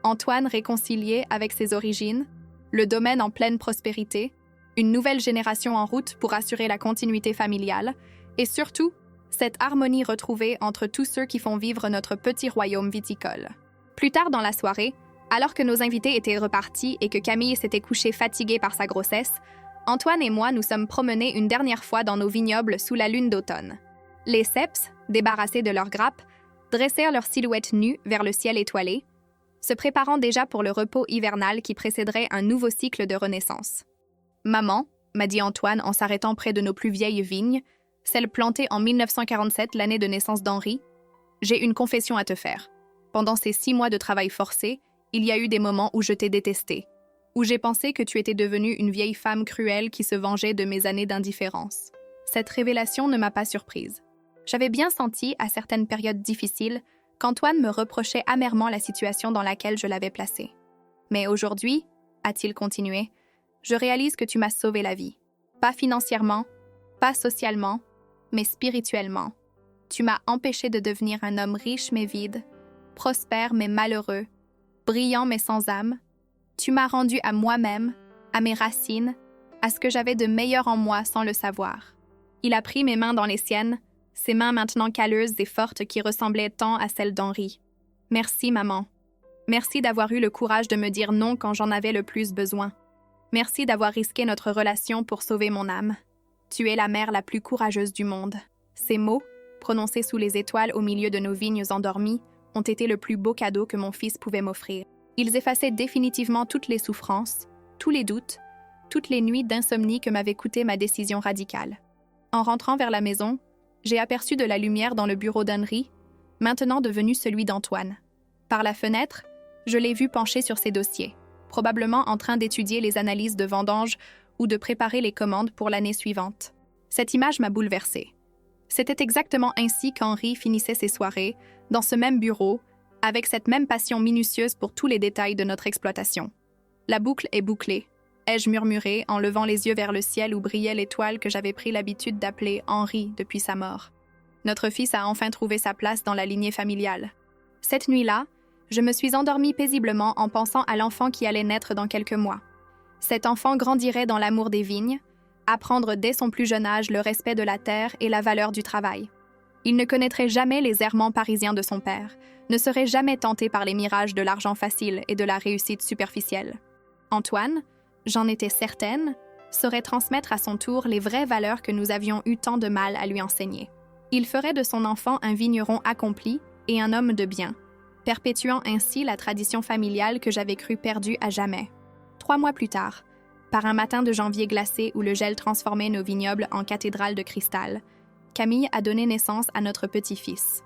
Antoine réconcilié avec ses origines, le domaine en pleine prospérité, une nouvelle génération en route pour assurer la continuité familiale, et surtout, cette harmonie retrouvée entre tous ceux qui font vivre notre petit royaume viticole. Plus tard dans la soirée, alors que nos invités étaient repartis et que Camille s'était couchée fatiguée par sa grossesse, Antoine et moi nous sommes promenés une dernière fois dans nos vignobles sous la lune d'automne. Les ceps, débarrassés de leurs grappes, dressèrent leurs silhouettes nues vers le ciel étoilé, se préparant déjà pour le repos hivernal qui précéderait un nouveau cycle de renaissance. « Maman », m'a dit Antoine en s'arrêtant près de nos plus vieilles vignes, celle plantée en 1947, l'année de naissance d'Henri, « j'ai une confession à te faire. Pendant ces 6 mois de travail forcé, il y a eu des moments où je t'ai détesté, où j'ai pensé que tu étais devenue une vieille femme cruelle qui se vengeait de mes années d'indifférence. Cette révélation ne m'a pas surprise. J'avais bien senti, à certaines périodes difficiles, qu'Antoine me reprochait amèrement la situation dans laquelle je l'avais placé. Mais aujourd'hui, a-t-il continué, je réalise que tu m'as sauvé la vie. Pas financièrement, pas socialement, mais spirituellement. Tu m'as empêché de devenir un homme riche mais vide, prospère mais malheureux, brillant mais sans âme. Tu m'as rendu à moi-même, à mes racines, à ce que j'avais de meilleur en moi sans le savoir. Il a pris mes mains dans les siennes, ses mains maintenant calleuses et fortes qui ressemblaient tant à celles d'Henri. Merci, maman. Merci d'avoir eu le courage de me dire non quand j'en avais le plus besoin. Merci d'avoir risqué notre relation pour sauver mon âme. Tu es la mère la plus courageuse du monde. Ces mots, prononcés sous les étoiles au milieu de nos vignes endormies, ont été le plus beau cadeau que mon fils pouvait m'offrir. Ils effaçaient définitivement toutes les souffrances, tous les doutes, toutes les nuits d'insomnie que m'avait coûté ma décision radicale. En rentrant vers la maison, j'ai aperçu de la lumière dans le bureau d'Henri, maintenant devenu celui d'Antoine. Par la fenêtre, je l'ai vu penché sur ses dossiers, probablement en train d'étudier les analyses de vendange ou de préparer les commandes pour l'année suivante. Cette image m'a bouleversée. C'était exactement ainsi qu'Henri finissait ses soirées, dans ce même bureau, avec cette même passion minutieuse pour tous les détails de notre exploitation. La boucle est bouclée, ai-je murmuré en levant les yeux vers le ciel où brillait l'étoile que j'avais pris l'habitude d'appeler Henri depuis sa mort. Notre fils a enfin trouvé sa place dans la lignée familiale. Cette nuit-là, je me suis endormie paisiblement en pensant à l'enfant qui allait naître dans quelques mois. Cet enfant grandirait dans l'amour des vignes, apprendre dès son plus jeune âge le respect de la terre et la valeur du travail. Il ne connaîtrait jamais les errements parisiens de son père, ne serait jamais tenté par les mirages de l'argent facile et de la réussite superficielle. Antoine, j'en étais certaine, saurait transmettre à son tour les vraies valeurs que nous avions eu tant de mal à lui enseigner. Il ferait de son enfant un vigneron accompli et un homme de bien, perpétuant ainsi la tradition familiale que j'avais cru perdue à jamais. 3 mois plus tard, par un matin de janvier glacé où le gel transformait nos vignobles en cathédrales de cristal, Camille a donné naissance à notre petit-fils.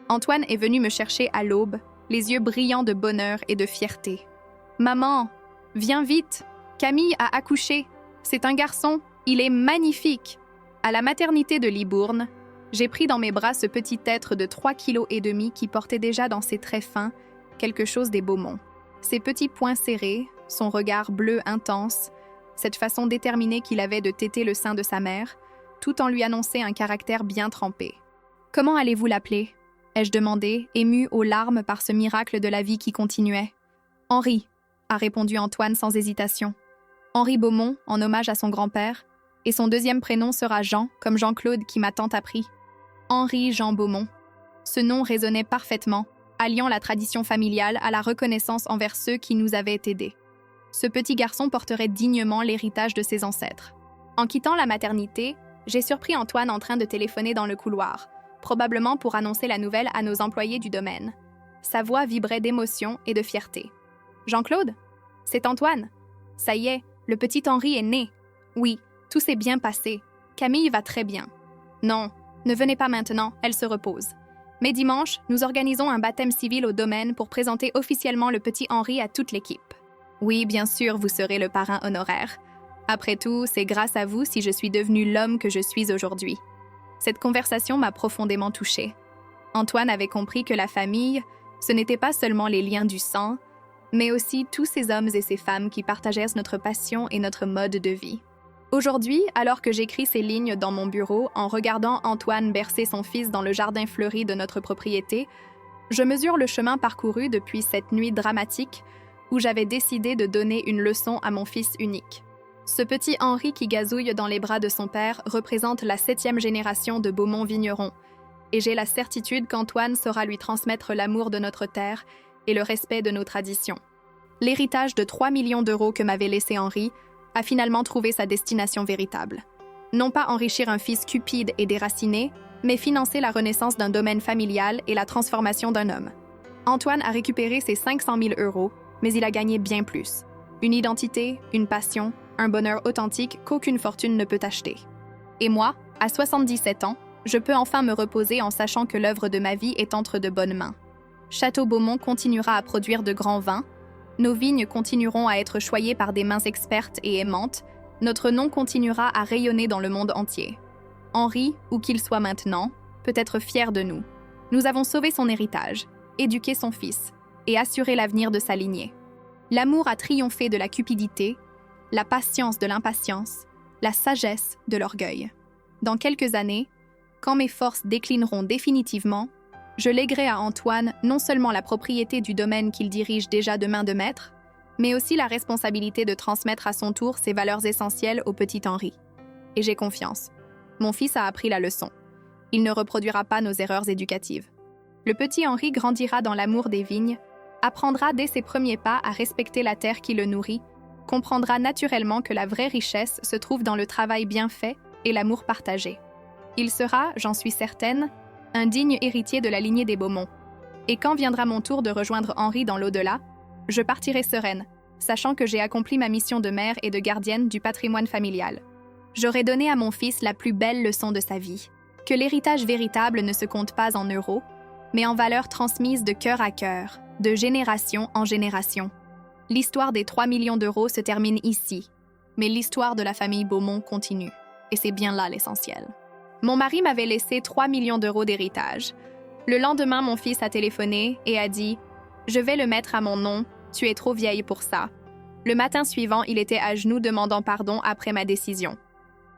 Antoine est venu me chercher à l'aube, les yeux brillants de bonheur et de fierté. « Maman, viens vite! Camille a accouché. C'est un garçon. Il est magnifique! » À la maternité de Libourne, j'ai pris dans mes bras ce petit être de 3,5 kg qui portait déjà dans ses traits fins quelque chose des Beaumont. Ses petits poings serrés, son regard bleu intense, cette façon déterminée qu'il avait de téter le sein de sa mère, tout en lui annonçait un caractère bien trempé. « Comment allez-vous l'appeler » ai-je demandé, ému aux larmes par ce miracle de la vie qui continuait. « Henri » a répondu Antoine sans hésitation. « Henri Beaumont, en hommage à son grand-père, et son deuxième prénom sera Jean, comme Jean-Claude qui m'a tant appris. Henri Jean Beaumont. » Ce nom résonnait parfaitement, alliant la tradition familiale à la reconnaissance envers ceux qui nous avaient aidés. Ce petit garçon porterait dignement l'héritage de ses ancêtres. En quittant la maternité, j'ai surpris Antoine en train de téléphoner dans le couloir, probablement pour annoncer la nouvelle à nos employés du domaine. Sa voix vibrait d'émotion et de fierté. « Jean-Claude? C'est Antoine. Ça y est, le petit Henri est né. Oui, tout s'est bien passé. Camille va très bien. Non, ne venez pas maintenant, elle se repose. Mais dimanche, nous organisons un baptême civil au domaine pour présenter officiellement le petit Henri à toute l'équipe. Oui, bien sûr, vous serez le parrain honoraire. Après tout, c'est grâce à vous si je suis devenu l'homme que je suis aujourd'hui. » Cette conversation m'a profondément touchée. Antoine avait compris que la famille, ce n'était pas seulement les liens du sang, mais aussi tous ces hommes et ces femmes qui partageaient notre passion et notre mode de vie. Aujourd'hui, alors que j'écris ces lignes dans mon bureau en regardant Antoine bercer son fils dans le jardin fleuri de notre propriété, je mesure le chemin parcouru depuis cette nuit dramatique où j'avais décidé de donner une leçon à mon fils unique. Ce petit Henri qui gazouille dans les bras de son père représente la 7e génération de Beaumont vignerons, et j'ai la certitude qu'Antoine saura lui transmettre l'amour de notre terre et le respect de nos traditions. L'héritage de 3 millions d'euros que m'avait laissé Henri a finalement trouvé sa destination véritable. Non pas enrichir un fils cupide et déraciné, mais financer la renaissance d'un domaine familial et la transformation d'un homme. Antoine a récupéré ses 500 000 euros, mais il a gagné bien plus. Une identité, une passion, un bonheur authentique qu'aucune fortune ne peut acheter. Et moi, à 77 ans, je peux enfin me reposer en sachant que l'œuvre de ma vie est entre de bonnes mains. Château Beaumont continuera à produire de grands vins, nos vignes continueront à être choyées par des mains expertes et aimantes, notre nom continuera à rayonner dans le monde entier. Henri, où qu'il soit maintenant, peut être fier de nous. Nous avons sauvé son héritage, éduqué son fils et assuré l'avenir de sa lignée. L'amour a triomphé de la cupidité, la patience de l'impatience, la sagesse de l'orgueil. Dans quelques années, quand mes forces déclineront définitivement, je léguerai à Antoine non seulement la propriété du domaine qu'il dirige déjà de main de maître, mais aussi la responsabilité de transmettre à son tour ses valeurs essentielles au petit Henri. Et j'ai confiance. Mon fils a appris la leçon. Il ne reproduira pas nos erreurs éducatives. Le petit Henri grandira dans l'amour des vignes, apprendra dès ses premiers pas à respecter la terre qui le nourrit, comprendra naturellement que la vraie richesse se trouve dans le travail bien fait et l'amour partagé. Il sera, j'en suis certaine, un digne héritier de la lignée des Beaumont. Et quand viendra mon tour de rejoindre Henri dans l'au-delà, je partirai sereine, sachant que j'ai accompli ma mission de mère et de gardienne du patrimoine familial. J'aurai donné à mon fils la plus belle leçon de sa vie, que l'héritage véritable ne se compte pas en euros, mais en valeurs transmises de cœur à cœur, de génération en génération. L'histoire des 3 millions d'euros se termine ici, mais l'histoire de la famille Beaumont continue, et c'est bien là l'essentiel. Mon mari m'avait laissé 3 millions d'euros d'héritage. Le lendemain, mon fils a téléphoné et a dit « Je vais le mettre à mon nom, tu es trop vieille pour ça ». Le matin suivant, il était à genoux demandant pardon après ma décision.